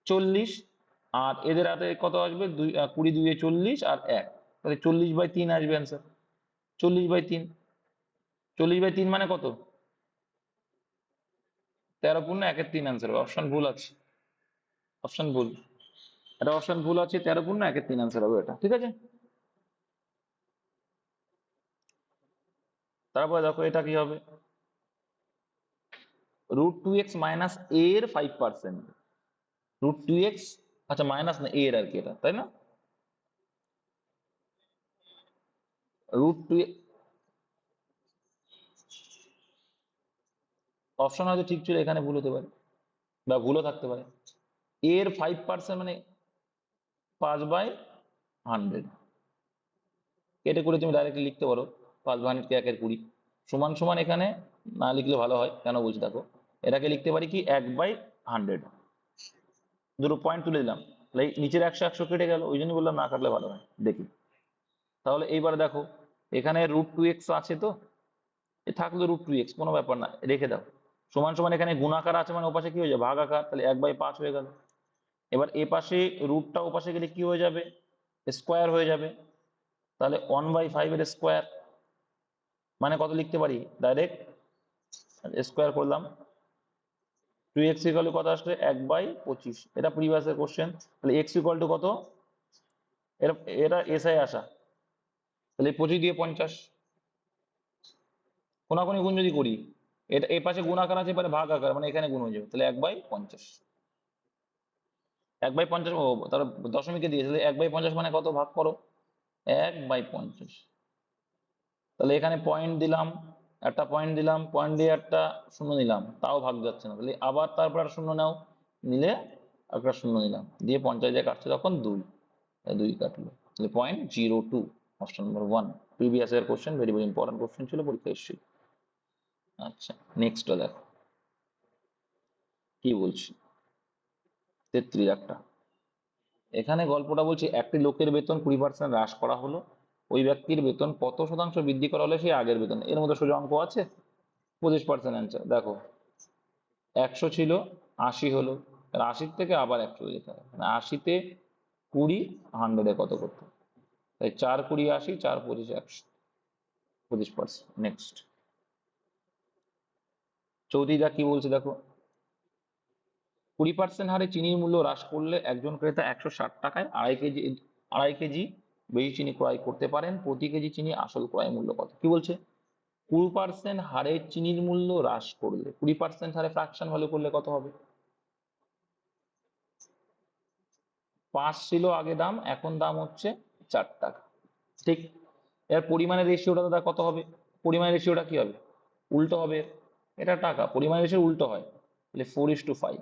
A: 40। আর এদের হাতে কত আসবে, 20 2 40 আর 1, তাহলে 40/3 আসবে অ্যান্সার, 40/3। 40/3 মানে কত, 13 × 1 = 3 অ্যান্সার হবে। অপশন ভুল আছে, অপশন ভুল। এটা অপশন ভুল আছে, 13 গুণ না 1-এর 3 আনসার হবে এটা, ঠিক আছে। তারপরে দেখো এটা কি হবে, √2x মাইনাস a এর 5%। √2x, আচ্ছা মাইনাস না a এর আর কি এটা, তাই না? √2, অপশন হয়তো ঠিক ছিল, এখানে ভুল হতে পারে বা ভুলও থাকতে পারে। a এর 5% মানে 5/100, কেটে করে তুমি ডাইরেক্টলি লিখতে পারো 5/100 কে 1/20 সমান সমান, এখানে না লিখলে ভালো হয়, কেন বলছি দেখো, এটাকে লিখতে পারি কি 1/100, দুটো পয়েন্ট তুলে দিলাম, তাহলে এই নিচের 100 কেটে গেল, ওই জন্য বললাম না কাটলে ভালো হয়। দেখি তাহলে এইবার দেখো, এখানে √2x আছে, তো এ থাকলো √2x, কোনো ব্যাপার না, রেখে দাও। সমান সমান এখানে গুণাকার আছে মানে ওপাশে কি হয়ে যাবে, ভাগাকার, তাহলে 1/5 হয়ে গেল। এবার এ পাশে রুটটা ওপাশে গেলে কি হয়ে যাবে, স্কোয়ার হয়ে যাবে, তাহলে 1/5 এর স্কোয়ার মানে কত লিখতে পারি, ডাইরেক্ট স্কোয়ার করলাম, 2x ইকুয়াল টু কত আসলে 1/25, এটা প্রিভিয়াসের কোশ্চেন। তাহলে x ইকুয়াল টু কত, এটা এটা এসআই আসা, তাহলে 25 দিয়ে 50, কোনাকুনি গুণ যদি করি, এটা এই পাশে গুণ আকার আছে, এবারে ভাগ আকার মানে এখানে গুণ হয়ে যাবে, তাহলে 1/50, 1/50, ও তাহলে দশমিকে দিয়েছে, তাহলে 1/50 মানে কত, ভাগ করো 1/50, তাহলে এখানে পয়েন্ট দিলাম, একটা পয়েন্ট দিলাম, পয়েন্ট দিয়ে একটা শূন্য নিলাম, তাও ভাগ যাচ্ছে না, তাহলে আবার তারপর একটা শূন্য নাও, নিলে একটা শূন্য নিলাম, দিয়ে 50 দিয়ে কাটছে তখন 2, 2 কাটলো, তাহলে 0.02, option number 1, previous year question, very very important question ছিল, পরীক্ষা এসেছিল। আচ্ছা নেক্সটটা দেখো কি বলছি, 33 একটা, এখানে গল্পটা বলছি, একটি লোকের বেতন 20% হ্রাস করা হলো, ওই ব্যক্তির বেতন কত শতাংশ বৃদ্ধি করা হলে সেই আগের বেতন, এর মধ্যে সোজা অঙ্ক আছে, 25% অ্যান্সার। দেখো 100 ছিল, 80 হলো, 80 থেকে আবার 100 যেতে হবে, মানে 80-তে 20, 100-এ কত করতে, তাই 4 20 80, 4 25 100, 25%। নেক্সট 34 কি বলছে দেখো, 20% হারে চিনির মূল্য হ্রাস করলে একজন ক্রেতা 160 টাকায় 2.5 কেজি বেশি চিনি ক্রয় করতে পারেন, প্রতি কেজি চিনি আসল ক্রয় মূল্য কত, কি বলছে, 20% হারে চিনির মূল্য হ্রাস করলে, 20% হারে ফ্র্যাকশন ভ্যালু করলে কত হবে, 5 ছিল আগে দাম, এখন দাম হচ্ছে 4 টাকা, ঠিক। এর পরিমাণের রেশিওটা দাদা কত হবে, পরিমাণের রেশিওটা কি হবে, উল্টো হবে, এটা টাকা, পরিমাণের রেশিও উল্টো হয়, তাহলে 4:5।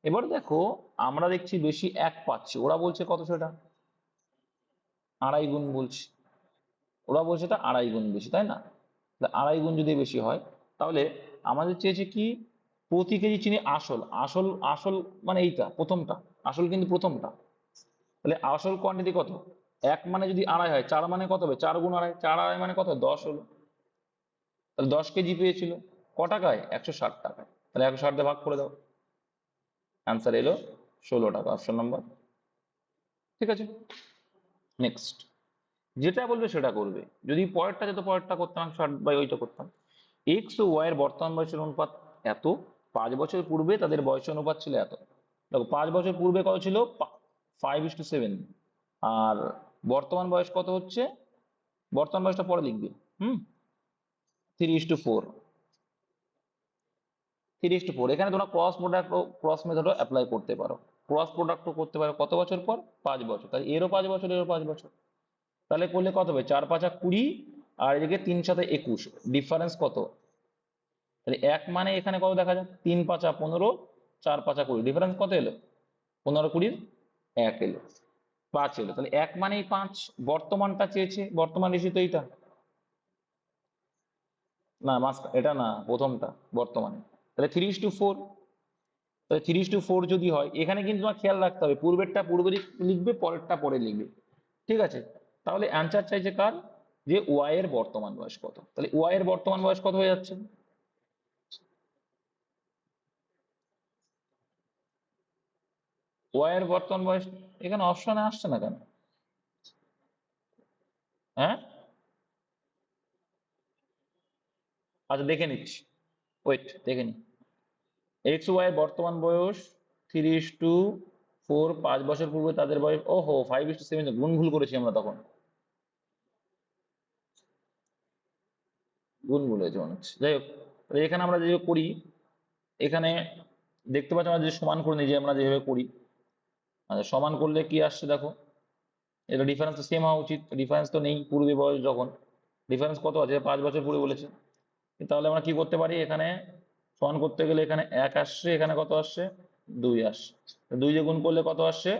A: এবার দেখো, আমরা দেখছি বেশি এক পাচ্ছি, ওরা বলছে কত সেটা, 2.5 গুণ বলছে, ওরা বলছে এটা 2.5 গুণ বেশি, তাই না? তাহলে 2.5 গুণ যদি বেশি হয়, তাহলে আমাদের চেয়েছে কি, প্রতি কেজি চিনি আসল, আসল আসল মানে এইটা প্রথমটা, আসল কিন্তু প্রথমটা, তাহলে আসল কোয়ান্টিটি কত, 1 মানে যদি 2.5 হয়, 4 মানে কত হবে, 4 গুণ 2.5, 4 2.5 মানে কত, 10 হলো, তাহলে 10 কেজি পেয়েছিল, ক টাকায়, 160 টাকায়, তাহলে 160 দিয়ে ভাগ করে দাও, অ্যান্সার এলো 16 টাকা, অপশন নম্বর, ঠিক আছে। নেক্সট, যেটা বলবে সেটা করবে, যদি পরেরটা যেত পরেরটা করতাম, 160 ওইটা করতাম। এক্স ও ওয়াই এর বর্তমান বয়সের অনুপাত এত, 5 বছর পূর্বে তাদের বয়সের অনুপাত ছিল এত। দেখো 5 বছর পূর্বে কত ছিল, 5:7, আর বর্তমান বয়স কত হচ্ছে, বর্তমান বয়সটা পরে লিখবে, 3:4, 3:4, এখানে তোমরা ক্রস প্রোডাক্ট ও ক্রস মেথডও অ্যাপ্লাই করতে পারো, ক্রস প্রোডাক্টও করতে পারো কত বছর পর, 5 বছর, তাহলে এরও 5 বছর, এরও 5 বছর, তাহলে করলে কত হবে, 4 5 20, আর এদিকে 3 7 21, ডিফারেন্স কত, তাহলে 1 মানে এখানে কত দেখা যায়, 3 5 15, 4 5 20, ডিফারেন্স কত এলো, 15 20 1 এলো, 5 এলো, তাহলে 1 মানেই 5, বর্তমানটা চেয়েছে, বর্তমান রেশিও তো এইটা, না মাস এটা না, প্রথমটা বর্তমানে, তাহলে 3:4, তাহলে 3:4 যদি হয়, এখানে কিন্তু তোমার খেয়াল রাখতে হবে, পূর্বেরটা পূর্বে লিখবে, পরেরটা পরে লিখবে, ঠিক আছে। তাহলে অ্যান্সার চাইছে কার, যে ওয়াই এর বর্তমান বয়স কত, তাহলে ওয়াই এর বর্তমান বয়স কত হয়ে যাচ্ছে, ওয়াই এর বর্তমান বয়স, এখানে অপশনে আসছে না কেন, হ্যাঁ, আচ্ছা দেখে নিচ্ছি, ওয়েট দেখে নি, এক্স ওয়াই এর বর্তমান বয়স 3:4, 5 বছর পূর্বে তাদের বয়স, ওহো 5:7, গুণ ভুল করেছি আমরা তখন, গুণ ভুল হয়েছে মনে হচ্ছে। যাই হোক, তাহলে এখানে আমরা যেভাবে করি, এখানে দেখতে পাচ্ছি আমরা যে সমান করে নিই, যে আমরা যেভাবে করি, আচ্ছা সমান করলে কি আসছে দেখো, এটা ডিফারেন্স তো সেম হওয়া উচিত, ডিফারেন্স তো নেই পূর্বে বয়স যখন, ডিফারেন্স কত আছে, 5 বছর পূর্বে বলেছে। তাহলে আমরা কি করতে পারি, এখানে সমান করতে গেলে এখানে 1 আসছে, এখানে কত আসছে, 2 আসছে, 2 দিয়ে গুণ করলে কত আসছে,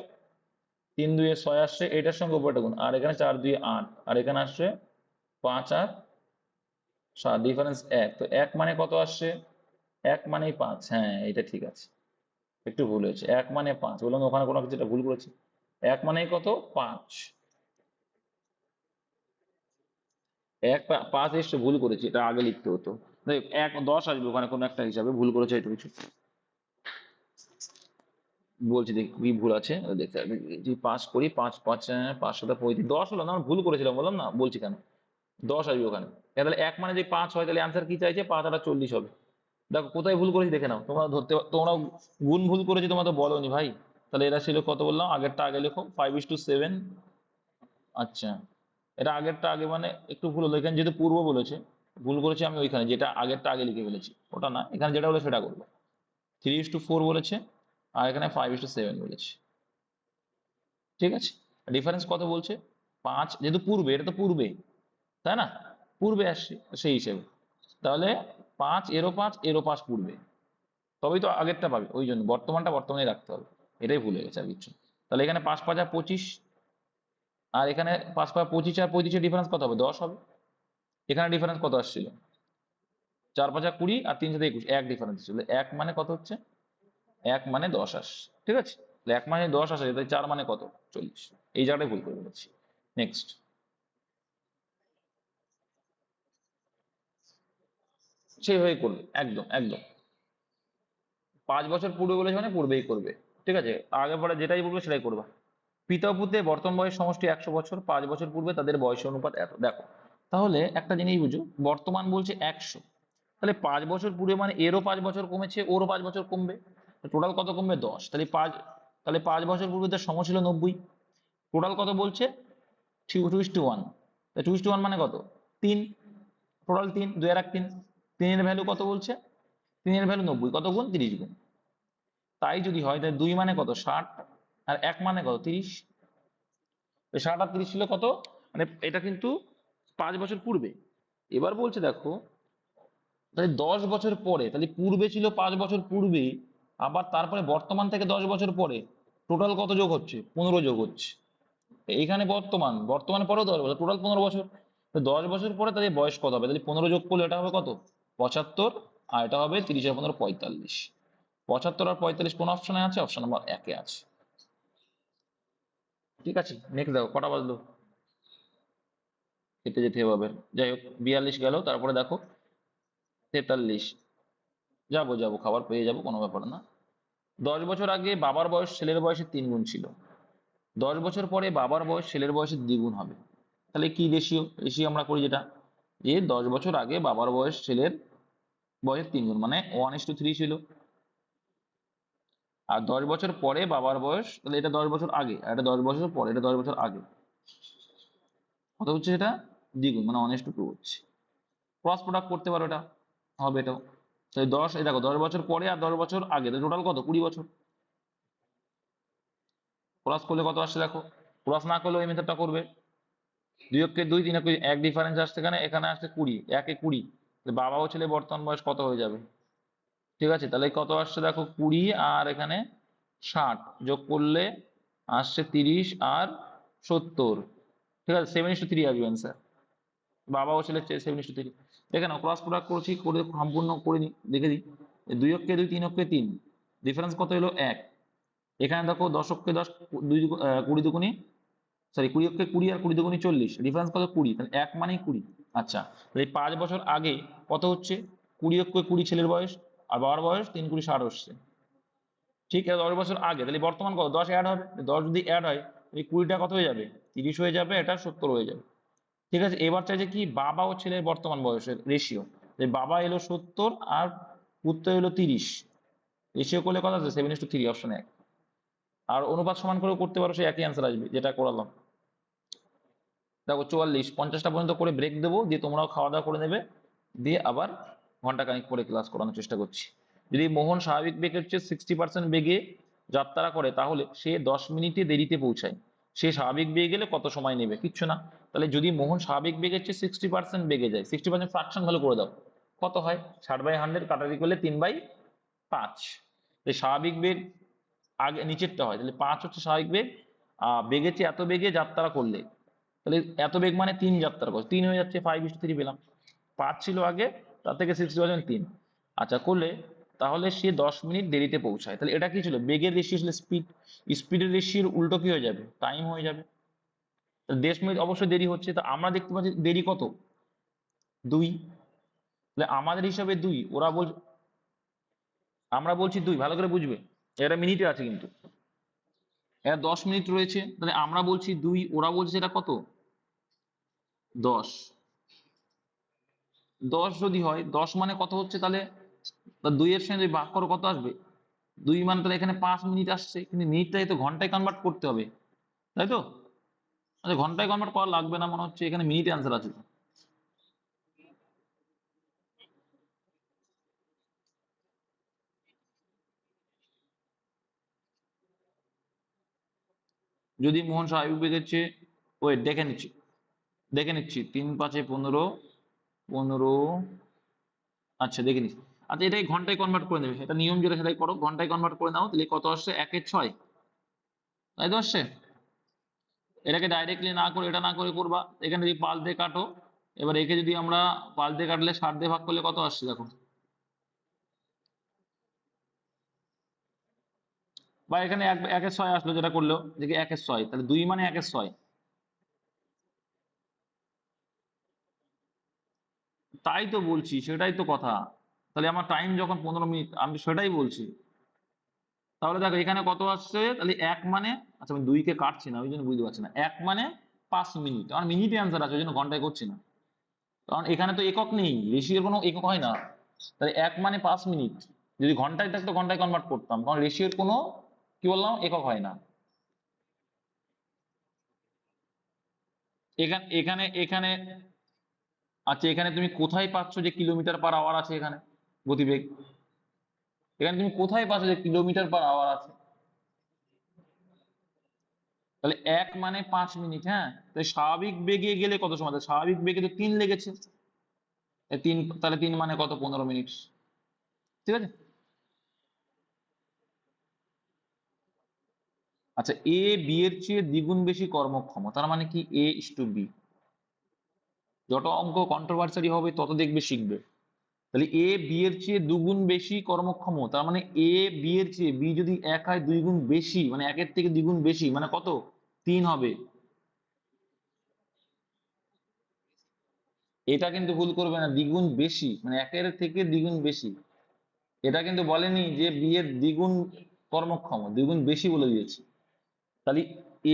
A: 3 2 6 আসছে, এটার সঙ্গে উপরটা গুণ, আর এখানে 4 2 8, আর এখানে আসছে 5 আর 7, ডিফারেন্স 1, তো 1 মানে কত আসছে, 1 মানেই 5, হ্যাঁ এটা ঠিক আছে, একটু ভুল হয়েছে, 1 মানে 5, বললাম ওখানে কোনো কিছুটা ভুল করেছি, 1 মানেই কত, 5, 5 এসছে, ভুল করেছি, এটা আগে লিখতে হতো, 10 আসবে ওখানে কোনো একটা হিসাবে, ভুল করেছে একটু কিছু, বলছি দেখ কি ভুল আছে, দেখতে হবে। যদি 5 করি, 5 5 5 7 35, 10 হলো না, আমরা ভুল করেছিলাম বললাম না, বলছি কেন, 10 আসবে ওখানে, তাহলে 1 মানে যদি 5 হয়, তাহলে অ্যান্সার কি চাইছে, 5 আর 40 হবে। দেখো কোথায় ভুল করেছি দেখে নাও, তোমরা তোমরা গুণ ভুল করেছি, তোমরা তো বলোনি ভাই। তাহলে এটা ছিল কত বললাম, আগেরটা আগে লেখো, 5:7। আচ্ছা, এটা আগেরটা আগে মানে একটু ভুল হলো, এখানে যেহেতু পূর্ব বলেছে, ভুল করেছি আমি ওইখানে, যেটা আগেরটা আগে লিখে ফেলেছি, ওটা না, এখানে যেটা বলে সেটা করবো। 3:4 বলেছে, আর এখানে 5:7 বলেছে, ঠিক আছে। ডিফারেন্স কত বলছে, 5, যেহেতু পূর্বে, এটা তো পূর্বে, তাই না, পূর্বে আসছে, সেই হিসেবে তাহলে 5 এরও 5 এরও 5 পূর্বে, তবেই তো আগেরটা পাবে, ওই জন্য বর্তমানটা বর্তমানে রাখতে হবে, এটাই ভুল হয়ে গেছে আর কিছু। তাহলে এখানে 5 5 25, আর এখানে 5 5 25 আর 35 ডিফারেন্স কত হবে, 10 হবে। এখানে ডিফারেন্স কত আসছিল, 4 5 20, আর 3 7 21, এক ডিফারেন্স ছিল, 1 মানে কত হচ্ছে, 1 মানে 10 আসছে, ঠিক আছে, তাহলে 1 মানে 10 আসে, তাই 4 মানে কত, 40, এই জায়গাটাই ভুল করে বলেছি। নেক্সট, সেইভাবেই করবে, একদম একদম, 5 বছর পূর্বে বলেছে মানে পূর্বেই করবে, ঠিক আছে, আগে পরে যেটাই বলবে সেটাই করবা। পিতা ও পুত্রের বর্তমান বয়স সমষ্টি 100 বছর, 5 বছর পূর্বে তাদের বয়সের অনুপাত এত, দেখো তাহলে একটা জিনিস বুঝো, বর্তমান বলছে 100, তাহলে 5 বছর পূর্বে মানে এরও 5 বছর কমেছে, ওরও 5 বছর কমবে, টোটাল কত কমবে, 10, তাহলে 5, তাহলে 5 বছর পূর্বে তার সময় ছিল 90, টোটাল কত বলছে, 2:1, 2:1 মানে কত, 3, টোটাল 3, 2 আর 1 3, 3 এর ভ্যালু কত বলছে, 3 এর ভ্যালু 90, কত গুণ, 30 গুণ, তাই যদি হয় তাহলে 2 মানে কত, 60, আর 1 মানে কত, 30, 60 আর 30 ছিল কত, মানে এটা কিন্তু 5 বছর পূর্বে। এবার বলছে দেখো, তাহলে 10 বছর পরে, তাহলে পূর্বে ছিল 5 বছর পূর্বে, আবার তারপরে বর্তমান থেকে 10 বছর পরে, টোটাল কত যোগ হচ্ছে, 15 যোগ হচ্ছে, এইখানে বর্তমান, বর্তমান পরেও 10 বছর, টোটাল 15 বছর, তো 10 বছর পরে তাহলে বয়স কত হবে, তাহলে 15 যোগ করলে এটা হবে কত, 75, আর এটা হবে 30 আর 15 45, 75 আর 45 কোন অপশনে আছে, অপশন নাম্বার 1-এ আছে, ঠিক আছে। নেক্সট দেখো কটা বাজলো, কেটে যেতে হবে, যাই হোক 42 গেল, তারপরে দেখো 43, যাবো যাবো, খাবার পেয়ে যাবো, কোনো ব্যাপার না। 10 বছর আগে বাবার বয়স ছেলের বয়সের 3 গুণ ছিল, 10 বছর পরে বাবার বয়স ছেলের বয়সের 2 গুণ হবে, তাহলে কি রেশিও, রেশিও আমরা করি যেটা, যে 10 বছর আগে বাবার বয়স ছেলের বয়সের 3 গুণ, মানে 1:3 ছিল, আর 10 বছর পরে বাবার বয়স, তাহলে এটা 10 বছর আগে, আর এটা 10 বছর পরে, এটা 10 বছর আগে, কত হচ্ছে, এটা 2 গুণ, মানে 1:2 হচ্ছে, ক্রস প্রোডাক্ট করতে পারো, এটা হবে এটাও, তাই 10, এই দেখো 10 বছর পরে আর 10 বছর আগে, টোটাল কত, 20 বছর, ক্রস করলে কত আসছে দেখো, ক্রস না করলে ওই মেথডটা করবে, 2 × 2 3 × 1 ডিফারেন্স আসছে, এখানে এখানে আসছে 20, 1 এ 20, বাবা ও ছেলে বর্তমান বয়স কত হয়ে যাবে, ঠিক আছে, তাহলে কত আসছে দেখো, 20 আর এখানে 60 যোগ করলে আসছে 30 আর 70, ঠিক আছে, 7:3 আসবে অ্যান্সার, বাবা ও ছেলে 7:3, দেখে নাও ক্রস প্রোডাক্ট করছি, করে সম্পূর্ণ করে নি, দেখে দিই, 2 × 2 3 × 3, ডিফারেন্স কত হলো, 1, এখানে দেখো 10 × 10, 20 দুগুণি, সরি 20 আর 20 দুগুণি 40, ডিফারেন্স কত, 20, তাহলে 1 মানেই 20, আচ্ছা, তাহলে এই 5 বছর আগে কত হচ্ছে, 20 × 20 ছেলের বয়স, আর বাবার বয়স 3 × 60 হচ্ছে, ঠিক আছে, 10 বছর আগে, তাহলে বর্তমান কত, 10 অ্যাড হবে, 10 যদি অ্যাড হয়, এই 20টা কত হয়ে যাবে, 30 হয়ে যাবে, এটা 70 হয়ে যাবে, ঠিক আছে। এবার চাইছে কি, বাবা ও ছেলের বর্তমান বয়সের রেশিও, যে বাবা এলো 70 আর পুত্র এলো 30, রেশিও করলে কত আছে, 7:3, অপশন 1, আর অনুপাত সমান করেও করতে পারো, সেই একই অ্যান্সার আসবে যেটা করালাম। দেখো 44, 50টা পর্যন্ত করে ব্রেক দেবো, দিয়ে তোমরাও খাওয়া দাওয়া করে নেবে, দিয়ে আবার ঘন্টাখানিক পরে ক্লাস করানোর চেষ্টা করছি। যদি মোহন স্বাভাবিক বেগের চেয়ে 60% বেগে যাত্রা করে, তাহলে সে 10 মিনিটে দেরিতে পৌঁছায়। সে স্বাভাবিক বেগে গেলে কত সময় নেবে? কিচ্ছু না। তাহলে যদি মোহন স্বাভাবিক বেগের চেয়ে 60% বেগে যায়, 60% ফ্রাকশন ভালো করে দাও, কত হয়? 60/100 কাটারি করলে 3/5। স্বাভাবিক বেগ আগে নিচেরটা হয়, তাহলে 5 হচ্ছে স্বাভাবিক বেগ। বেগের চেয়ে এত বেগে যাত্রা করলে, তাহলে এত বেগ মানে 3 যাত্রা করছে, 3 হয়ে যাচ্ছে, 5:3 পেলাম। 5 ছিল আগে, তার থেকে 60% 3। আচ্ছা করলে, তাহলে সে 10 মিনিট দেরিতে পৌঁছায়। তাহলে এটা কি ছিল? বেগের রেশিও ছিল স্পিড, স্পিডের রেশিওর উল্টো কি হয়ে যাবে? টাইম হয়ে যাবে। 10 মিনিট অবশ্যই দেরি হচ্ছে, তো আমরা দেখতে পাচ্ছি দেরি কত? 2। তাহলে আমাদের হিসাবে 2, ওরা বল, আমরা বলছি 2, ভালো করে বুঝবে, এটা মিনিটে আছে কিন্তু, এটা 10 মিনিট রয়েছে, তাহলে আমরা বলছি 2, ওরা বলছে এটা কত? 10। 10 যদি হয়, 10 মানে কত হচ্ছে তাহলে? 2 এর সঙ্গে যদি ভাগ করো কত আসবে? 2 মানে তাহলে এখানে 5 মিনিট আসছে, কিন্তু মিনিটটাই তো ঘন্টায় কনভার্ট করতে হবে, তাই তো? আচ্ছা ঘন্টায় কনভার্ট করা লাগবে না মনে হচ্ছে, এখানে মিনিটে অ্যান্সার আছে। যদি মোহন স্বাভাবিক বেগের চেয়ে, ওয়েট দেখে নিচ্ছি 3 5 15, 15। আচ্ছা দেখে নিচ্ছি। আচ্ছা এটাই ঘন্টায় কনভার্ট করে নেবে, এটা নিয়ম যেটা সেটাই করো, ঘন্টায় কনভার্ট করে নাও, তাহলে কত আসছে? 1/6, তাই তো আসছে। এটাকে ডাইরেক্টলি না করে, এটা না করে করবা, এখানে যদি 5 দিয়ে কাটো, এবার একে যদি আমরা 5 দিয়ে কাটলে 60 দিয়ে ভাগ করলে কত আসছে দেখো, বা এখানে 1/6 আসলো, যেটা করলো যে 1/6, তাহলে 2 মানে 1/6। তাই তো বলছি, সেটাই তো কথা। তাহলে আমার টাইম যখন 15 মিনিট, আমি সেটাই বলছি। তাহলে দেখো এখানে কত আসছে, তাহলে 1 মানে, আচ্ছা আমি 2 কে কাটছি না, ওই জন্য বুঝতে পারছি না। 1 মানে 5 মিনিট, আমার মিনিটে অ্যান্সার আছে, ওই জন্য ঘন্টায় করছি না, কারণ এখানে তো একক নেই, রেশিওর কোনো একক হয় না। তাহলে 1 মানে 5 মিনিট, যদি ঘন্টায় থাকতো ঘন্টায় কনভার্ট করতাম, কারণ রেশিওর কোনো, কি বললাম, একক হয় না। এখানে এখানে এখানে আচ্ছা এখানে তুমি কোথায় পাচ্ছ যে কিলোমিটার/আওয়ার আছে এখানে গতিবেগ? এখানে তুমি কোথায় পাচ্ছ যে কিলোমিটার/আওয়ার আছে? তাহলে 1 মানে 5 মিনিট, হ্যাঁ, তাহলে স্বাভাবিক বেগে গেলে কত সময়? তাহলে স্বাভাবিক বেগে তো 3 লেগেছে, 3, তাহলে 3 মানে কত? 15 মিনিট, ঠিক আছে। আচ্ছা এ বি এর চেয়ে দ্বিগুণ বেশি কর্মক্ষম, তার মানে কি? A/B। যত অঙ্ক কন্ট্রোভার্সারি হবে তত দেখবে শিখবে। তাহলে এ বি এর চেয়ে দুগুণ বেশি কর্মক্ষম, তার মানে এ বি এর চেয়ে, বি যদি 1 হয় 2 গুণ বেশি, মানে 1-এর থেকে দ্বিগুণ বেশি, মানে কত? 3 হবে। এটা কিন্তু ভুল করবে না, দ্বিগুণ বেশি মানে 1-এর থেকে দ্বিগুণ বেশি। এটা কিন্তু বলেনি যে বি এর দ্বিগুণ কর্মক্ষম, দ্বিগুণ বেশি বলে দিয়েছে। তাহলে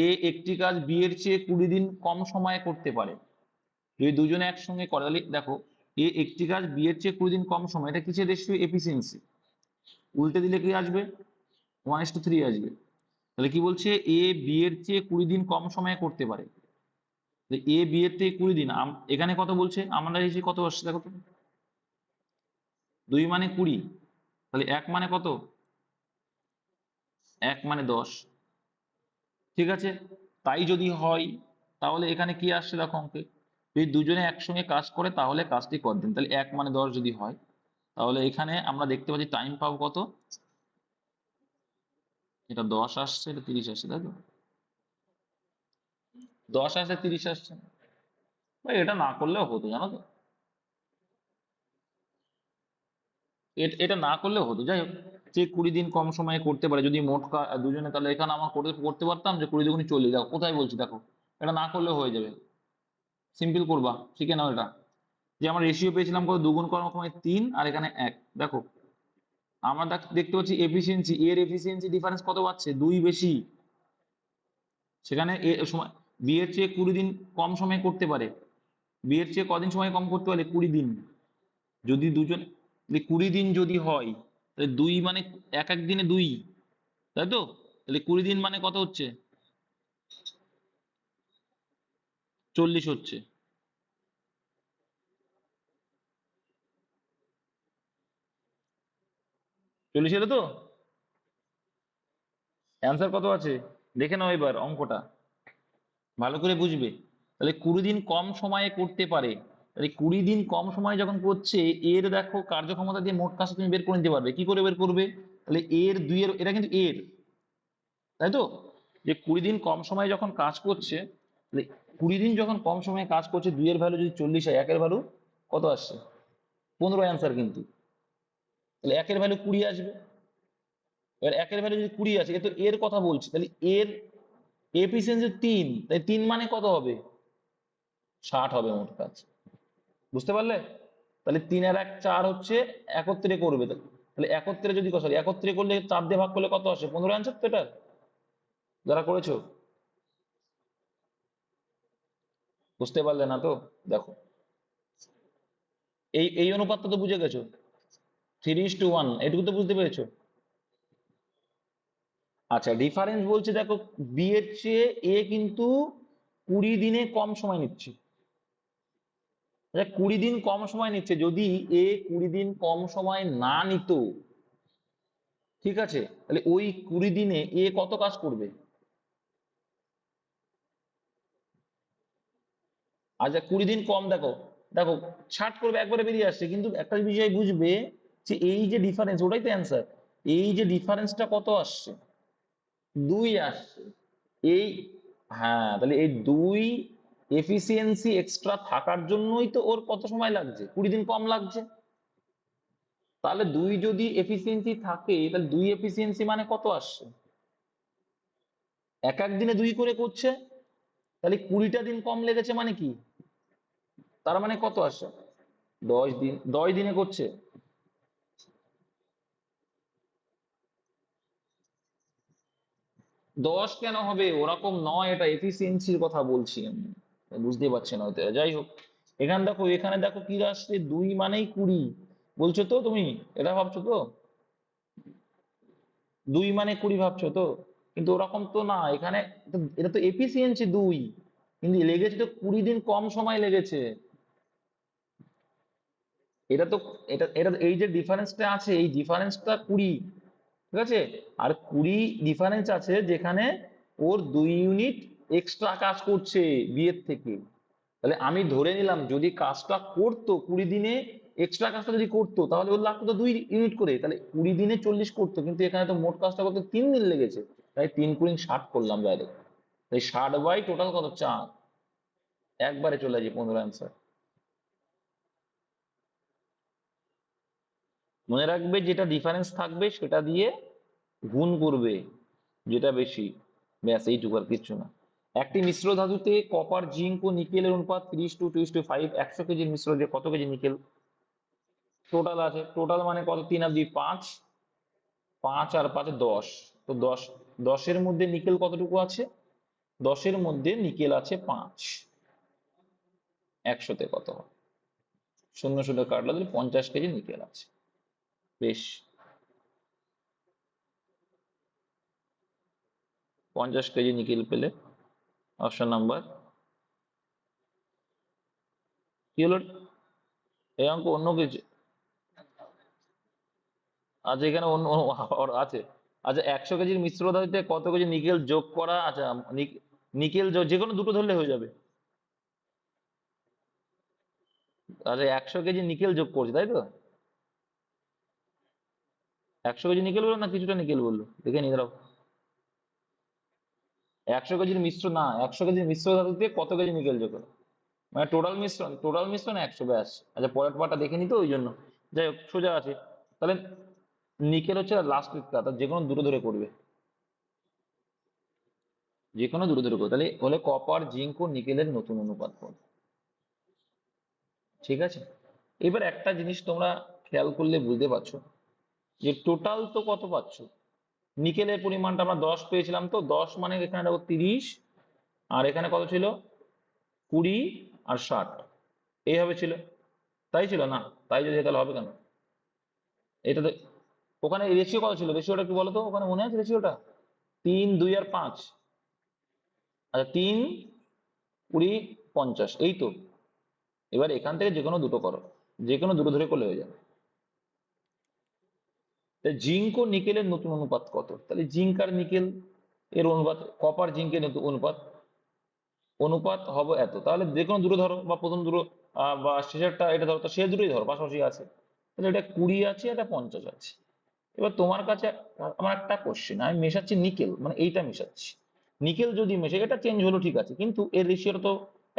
A: এ একটি কাজ বি এর চেয়ে 20 দিন কম সময়ে করতে পারে, যদি দুজনে একসঙ্গে করে। তাহলে দেখো, এ একটি কাজ বি এর চেয়ে 20 দিন কম সময়, এটা কিসের রেশিও? এফিসিয়েন্সি। উল্টে দিলে কি আসবে? 1:3 আসবে। তাহলে কি বলছে? এ বি এর চেয়ে 20 দিন কম সময়ে করতে পারে। এ বি এর থেকে 20 দিন, এখানে কত বলছে? আমরা এসে কত আসছে দেখো তো, 2 মানে 20, তাহলে 1 মানে কত? 1 মানে 10, ঠিক আছে। তাই যদি হয়, তাহলে এখানে কি আসছে দেখো অঙ্কে, যদি দুজনে একসঙ্গে কাজ করে তাহলে কাজটি কতদিন, তাহলে 1 মানে 10 যদি হয়, তাহলে এখানে আমরা দেখতে পাচ্ছি টাইম পাবো কত? এটা 10 আসছে, এটা 30 আসছে, তাই তো? 10 আসছে, 30 আসছে। ভাই এটা না করলেও হতো, জানো তো, এটা না করলেও হতো, যাই হোক। যে 20 দিন কম সময়ে করতে পারে যদি মোট দুজনে, তাহলে এখানে আমার করতে করতে পারতাম যে 20 দুগুণে 40, দেখো কোথায় বলছি, দেখো এটা না করলেও হয়ে যাবে, সিম্পল করবা, শিখে নাও এটা। যে আমরা রেশিও পেয়েছিলাম কত? দুগুণ কর্মক্ষমতায় 3, আর এখানে 1, দেখো আমরা দেখতে পাচ্ছি এফিসিয়েন্সি, এর এফিসিয়েন্সি ডিফারেন্স কত পাচ্ছে? 2 বেশি। সেখানে এ সময় বি এর চেয়ে 20 দিন কম সময়ে করতে পারে, বি এর চেয়ে কদিন সময় কম করতে পারে? 20 দিন। যদি দুজন, 20 দিন যদি হয়, তাহলে 2 মানে এক এক দিনে 2, তাই তো? তাহলে 20 দিন মানে কত হচ্ছে? 40 হচ্ছে। চল্লিশ এলো তো? অ্যান্সার কত আছে দেখে নাও এবার অঙ্কটা, ভালো করে বুঝবে। তাহলে 20 দিন কম সময়ে করতে পারে, তাহলে 20 দিন কম সময়ে যখন করছে, এর দেখো কার্যক্ষমতা দিয়ে মোট কাজ তুমি বের করে নিতে পারবে। কি করে বের করবে? তাহলে এর দুইয়ের, এটা কিন্তু এর, তাই তো? যে 20 দিন কম সময়ে যখন কাজ করছে, তাহলে 20 দিন যখন কম সময়ে কাজ করছে, দুইয়ের ভ্যালু যদি 40 হয়, একের ভ্যালু কত আসছে? 15 অ্যান্সার কিন্তু। তাহলে একের ভ্যালু 20 আসবে। এবার একের ভ্যালু যদি 20 আসে, এ তো এর কথা বলছি, তাহলে এর এফিসিয়েন্সি 3, তাই 3 মানে কত হবে? 60 হবে মোট কাজ। বুঝতে পারলে? তাহলে 3 আর 1 4 হচ্ছে, একত্রে করবে। তাহলে একত্রে যদি, সরি, একত্রে করলে 4 দিয়ে ভাগ করলে কত আসে? 15 অ্যান্সার তো এটা, যারা করেছো। বুঝতে পারলে না তো? দেখো, এই অনুপাতটা তো বুঝে গেছো, 3:1, এটুকু তো বুঝতে পেরেছো। আচ্ছা, ডিফারেন্স বলছে দেখো, বি এর চেয়ে এ কিন্তু 20 দিনে কম সময় নিচ্ছে। আচ্ছা, 20 দিন কম সময় নিচ্ছে, যদি এ 20 দিন কম সময় না নিত, ঠিক আছে, তাহলে ওই 20 দিনে এ কত কাজ করবে? আচ্ছা, 20 দিন কম, দেখো দেখো 60 করবে, একবারে বেরিয়ে আসছে, কিন্তু একটা বিষয় বুঝবে, যে এই যে ডিফারেন্স, ওটাই তো অ্যান্সার। এই যে ডিফারেন্সটা কত আসছে? 2 আসছে। এই, হ্যাঁ, তাহলে এই 2 এফিসিয়েন্সি এক্সট্রা থাকার জন্যই তো ওর কত সময় লাগছে? 20 দিন কম লাগছে। তাহলে 2 যদি এফিসিয়েন্সি থাকে, তাহলে 2 এফিসিয়েন্সি মানে কত আসছে? এক এক দিনে 2 করে করছে, তাহলে 20টা দিন কম লেগেছে মানে কি? তার মানে কত আসছে? 10 দিন, 10 দিনে করছে। 10 কেন হবে? ওরকম নয়, এটা এফিসিয়েন্সির কথা বলছি আমি। বুঝতে পারছি না হয়তো, যাই হোক। এখানে দেখো, এখানে দেখো কি আসছে, 2 মানেই 20 বলছো তো তুমি, এটা ভাবছো তো? 2 মানে 20 ভাবছো তো? কিন্তু ওরকম তো না, এখানে এটা তো এফিসিয়েন্সি 2, কিন্তু লেগেছে তো 20 দিন কম সময় লেগেছে। এটা তো, এটা এটা এই যে ডিফারেন্সটা আছে, এই ডিফারেন্সটা 20, ঠিক আছে। আর 20 ডিফারেন্স আছে যেখানে ওর 2 ইউনিট এক্সট্রা কাজ করছে বিয়ের থেকে। তাহলে আমি ধরে নিলাম, যদি কাজটা করতো 20 দিনে, এক্সট্রা কাজটা যদি করতো, তাহলে ওর লাগতো তো 2 ইউনিট করে, তাহলে 20 দিনে 40 করতো, কিন্তু এখানে তো মোট কাজটা করতে 3 দিন লেগেছে। তাই 3 × 60 করলাম ডাইরেক্ট। তাই 60 বাই টোটাল কত? 4, একবারে চলে আসে 15 অ্যান্সার। মনে রাখবে, যেটা ডিফারেন্স থাকবে সেটা দিয়ে গুণ করবে, যেটা বেশি, ব্যাস এইটুকু, আর কিচ্ছু না। একটি মিশ্র ধাতুতে কপার, জিঙ্ক ও নিকেলের অনুপাত 3:2:5। 100 কেজির মিশ্র যে কত কেজি নিকেল টোটাল আছে? টোটাল মানে কত? 3 আর 2 5, 5 আর 5 10। তো 10, 10-এর মধ্যে নিকেল কতটুকু আছে? 10-এর মধ্যে নিকেল আছে 5। 100-তে কত হয়? শূন্য শূন্য কাটলে তাহলে 50 কেজি নিকেল আছে। বেশ, 50 কেজি নিকেল পেলে। অপশন নাম্বার কি হলো? এই অঙ্ক অন্য কিছু আচ্ছা, এখানে অন্য আছে। আচ্ছা, 100 কেজির মিশ্র ধাতুতে কত কেজি নিকেল যোগ করা? আচ্ছা, নিকেল যে কোনো দুটো ধরলে হয়ে যাবে। আচ্ছা, 100 কেজি নিকেল যোগ করছে, তাই তো? 100 কেজি নিকেল বললো না কিছুটা নিকেল বললো, দেখে নিয়ে দাঁড়াও। 100 কেজির মিশ্র না, 100 কেজির মিশ্র ধাতুতে কত কেজি নিকেল যোগ করে, মানে টোটাল মিশ্রণ 100, ব্যাস। আচ্ছা, পরের পাটা দেখে নিত ওই জন্য। যাই হোক, সোজা আছে। তাহলে নিকেল হচ্ছে লাস্ট উইকটা, যে কোনো দুটো ধরে করবে, যে কোনো দুটো ধরে করবে, তাহলে হলে কপার, জিঙ্ক ও নিকেলের নতুন অনুপাত করবে। ঠিক আছে। এবার একটা জিনিস তোমরা খেয়াল করলে বুঝতে পারছো, যে টোটাল তো কত পাচ্ছ, নিকেলের পরিমাণটা আমরা 10 পেয়েছিলাম, তো 10 মানে এখানে দেখো 30, আর এখানে কত ছিল? 20 আর 60, এইভাবে ছিল। তাই ছিল না? তাই যদি হয় তাহলে হবে কেন? এটা তো, ওখানে রেশিও কত ছিল? রেশিওটা কি বলো তো, ওখানে মনে আছে রেশিওটা? 3 2 আর 5, আচ্ছা 3 20 50, এই তো। এবার এখান থেকে যে কোনো দুটো করো, যে কোনো দুটো ধরে করলে হয়ে যাবে। জিঙ্ক ও নিকেলের নতুন অনুপাত কত? তাহলে জিঙ্ক আর নিকেল এর অনুপাত, কপার জিঙ্কের নতুন অনুপাত, অনুপাত হবে এত। তাহলে যে কোনো দুটো ধরো, বা প্রথম দুটো বা শেষেরটা এটা ধরো, তো শেষ দুটোই ধরো, পাশাপাশি আছে। তাহলে এটা 20 আছে, এটা 50 আছে। এবার তোমার কাছে আমার একটা কোশ্চেন, আমি মেশাচ্ছি নিকেল, মানে এইটা মেশাচ্ছি, নিকেল যদি মেশে, এটা চেঞ্জ হলো ঠিক আছে, কিন্তু এর রেশিওটা তো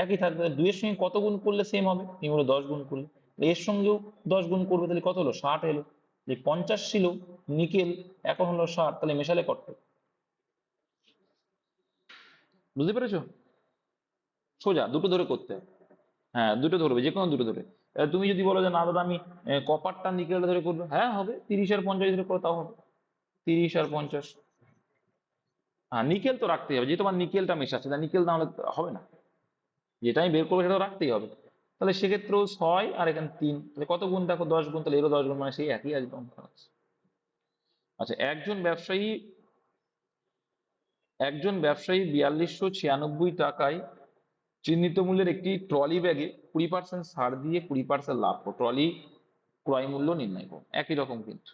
A: একই থাকবে। 2 এর সঙ্গে কত গুণ করলে সেম হবে? তুমি বলো 10 গুণ করলে। এর সঙ্গেও 10 গুণ করবে, তাহলে কত হলো? 60 এলো। যে 50 ছিল নিকেল, এখন হলো 60, তাহলে মেশালে কত? বুঝতে পেরেছো? সোজা দুটো ধরে করতে হবে। হ্যাঁ, দুটো ধরবে, যে কোনো দুটো ধরে। এবার তুমি যদি বলো যে না দাদা আমি কপারটা নিকেলটা ধরে করবো, হ্যাঁ হবে, 30 আর 50 ধরে করো তাও হবে। 30 আর 50, হ্যাঁ নিকেল তো রাখতেই হবে, যে তোমার নিকেলটা মেশাচ্ছে, তা নিকেল না হলে তো হবে না। যেটা আমি বের করবো সেটা তো রাখতেই হবে। তাহলে সেক্ষেত্রেও 6 আর এখানে 3, তাহলে কত গুণ দেখো? 10 গুণ, তাহলে এরও 10 গুণ, মানে সেই একই আসবে অঙ্ক। আচ্ছা, একজন ব্যবসায়ী 4296 টাকায় চিহ্নিত মূল্যের একটি ট্রলি ব্যাগে 20% ছাড় দিয়ে 20% লাভ করো। ট্রলি ক্রয় মূল্য নির্ণয় করো, একই রকম কিন্তু।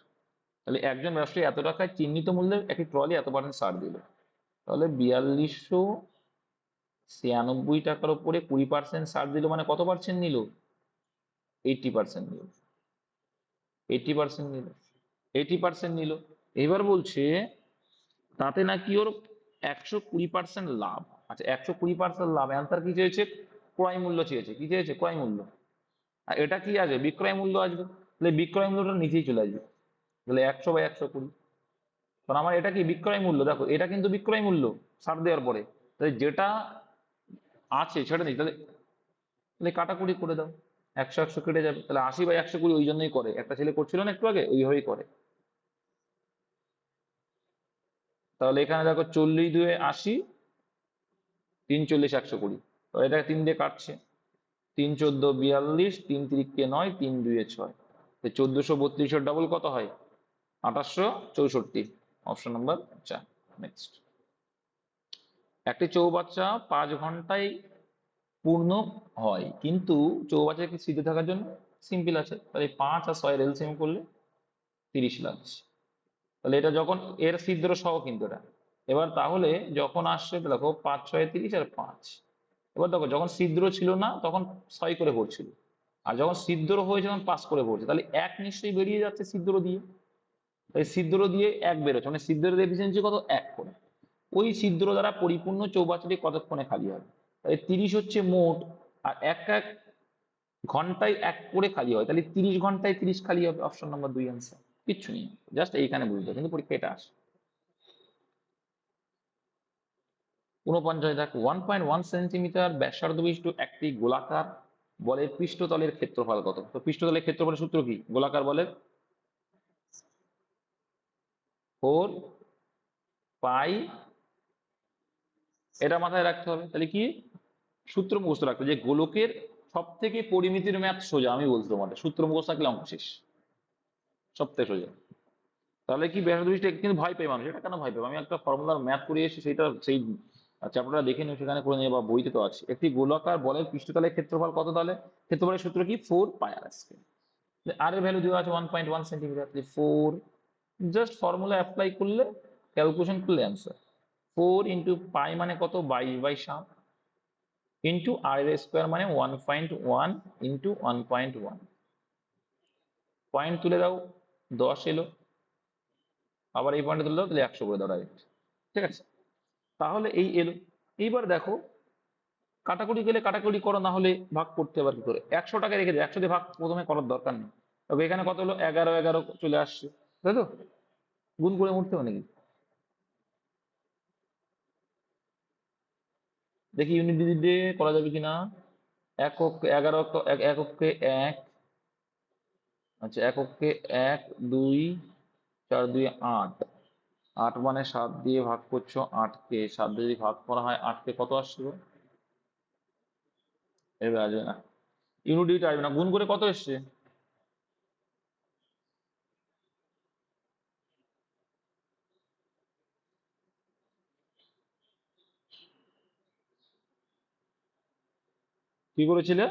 A: তাহলে একজন ব্যবসায়ী এত টাকায় চিহ্নিত মূল্যের একটি ট্রলি এত পার্সেন্ট ছাড় দিল, তাহলে 4296 টাকার উপরে 20% ছাড় দিল, মানে কত পার্সেন্ট নিল? 80% নিল। 80% নিল। 80% নিল। এবার বলছে তাতে নাকি ওর 120% লাভ। আচ্ছা, 120% লাভ, অ্যান্সার কি চেয়েছে? ক্রয় মূল্য চেয়েছে। কি চেয়েছে? ক্রয় মূল্য। আর এটা কি আসবে? বিক্রয় মূল্য আসবে। তাহলে বিক্রয় মূল্যটা নিচেই চলে আসবে, তাহলে 100/120। কারণ আমার এটা কি বিক্রয় মূল্য, দেখো এটা কিন্তু বিক্রয় মূল্য ছাড় দেওয়ার পরে, তাহলে যেটা আছে সেটা নেই, তাহলে তাহলে কাটাকুটি করে দাও, 100 100 কেটে যাবে, তাহলে 80/120। ওই জন্যই করে, একটা ছেলে করছিল না একটু আগে, ওইভাবেই করে। তাহলে এখানে দেখো 40 2 80, 3 40 120, তো এটা 3 দিয়ে কাটছে, 3 14 42, 3 3 9, 3 2 6, 1432 ডবল কত হয়? 2864। Option number 4। নেক্সট, একটি চৌবাচ্চা 5 ঘন্টায় পূর্ণ হয়, কিন্তু চৌবাচ্চাকে সিদ্ধ থাকার জন্য সিম্পল আছে, তাহলে 5 আর 6 এলসিএম করলে 30 লাগছে। তাহলে এটা যখন এর ছিদ্র সহ কিন্তু এটা, এবার তাহলে যখন আসছে দেখো 5 6 30 আর 5, এবার দেখো যখন ছিদ্র ছিল না তখন 6 করে ভরছিল, আর যখন ছিদ্র হয়েছে তখন 5 করে ভরছে, তাহলে এক নিশ্চয়ই বেরিয়ে যাচ্ছে ছিদ্র দিয়ে। তাই ছিদ্র দিয়ে এক বেরোচ্ছে, মানে ছিদ্রের এফিসিয়েন্সি কত? 1 করে। ওই ছিদ্র দ্বারা পরিপূর্ণ চৌবাচ্চাটি কতক্ষণে খালি হবে? তাই 30 হচ্ছে মোট, আর এক এক ঘন্টায় 1 করে খালি হয়, তাহলে 30 ঘন্টায় 30 খালি হবে। Option number 2 answer. কিচ্ছু নেই, জাস্ট এইখানে বুঝতে হবে, কিন্তু পরীক্ষা এটা আসে। 49 দেখ, 1.1 সেন্টিমিটার ব্যাসার্ধ বিশিষ্ট একটি গোলাকার বলের পৃষ্ঠতলের ক্ষেত্রফল কত? তো পৃষ্ঠতলের ক্ষেত্রফলের সূত্র কি? গোলাকার বলের 4 পাই, এটা মাথায় রাখতে হবে। তাহলে কি সূত্র মুখস্থ রাখতে হবে, যে গোলকের সব থেকে পরিমিতির ম্যাথ সোজা, আমি বলছি তোমাদের, সূত্র মুখস্থ থাকলে অঙ্ক শেষ, সব থেকে সোজা। তাহলে কি ব্যাসার্ধ বিশিষ্ট, কিন্তু ভয় পাই মানুষ, এটা কেন ভয় পাবে? আমি একটা ফর্মুলার ম্যাথ করে এসেছি, সেটা সেই চ্যাপ্টারটা দেখে নিও, সেখানে করে নিয়ে, বা বইতে তো আছে। একটি গোলাকার বলের পৃষ্ঠতলের ক্ষেত্রফল কত? তাহলে ক্ষেত্রফলের সূত্র কি? 4 পাই আর স্কয়ার। আর এর ভ্যালু দেওয়া আছে 1.1 সেন্টিমিটার, 4, জাস্ট ফর্মুলা অ্যাপ্লাই করলে, ক্যালকুলেশন করলে অ্যান্সার। 4 × পাই মানে কত? 22/7, ইন্টু আর এর স্কোয়ার মানে 1.1 ইন্টু 1.1, পয়েন্ট তুলে দাও, 10 এলো, আবার এই পয়েন্টে তুলে দাও, তাহলে 100 করে দাও ডাইরেক্ট। ঠিক আছে, তাহলে এই এলো। এইবার দেখো, কাটাকুটি গেলে কাটাকুটি করো, না হলে ভাগ করতে আবার কি করে? 100 টাকা রেখে দেয়, 100 দিয়ে ভাগ প্রথমে করার দরকার নেই। তবে এখানে কত হলো? 11 11 চলে আসছে, তাই তো? গুণ করে উঠতে হবে নাকি? দেখি ইউনিট দিয়ে করা যাবে কিনা। একক 11, এককে 1, আচ্ছা এককে 1 2 4 2 8, 8 মানে 7 দিয়ে ভাগ করছো, 8কে 7 দিয়ে যদি ভাগ করা হয়, 8কে কত আসছে গো? এবার আসবে না, ইউনিট আসবে না, গুণ করে কত এসছে? কি করেছিলে?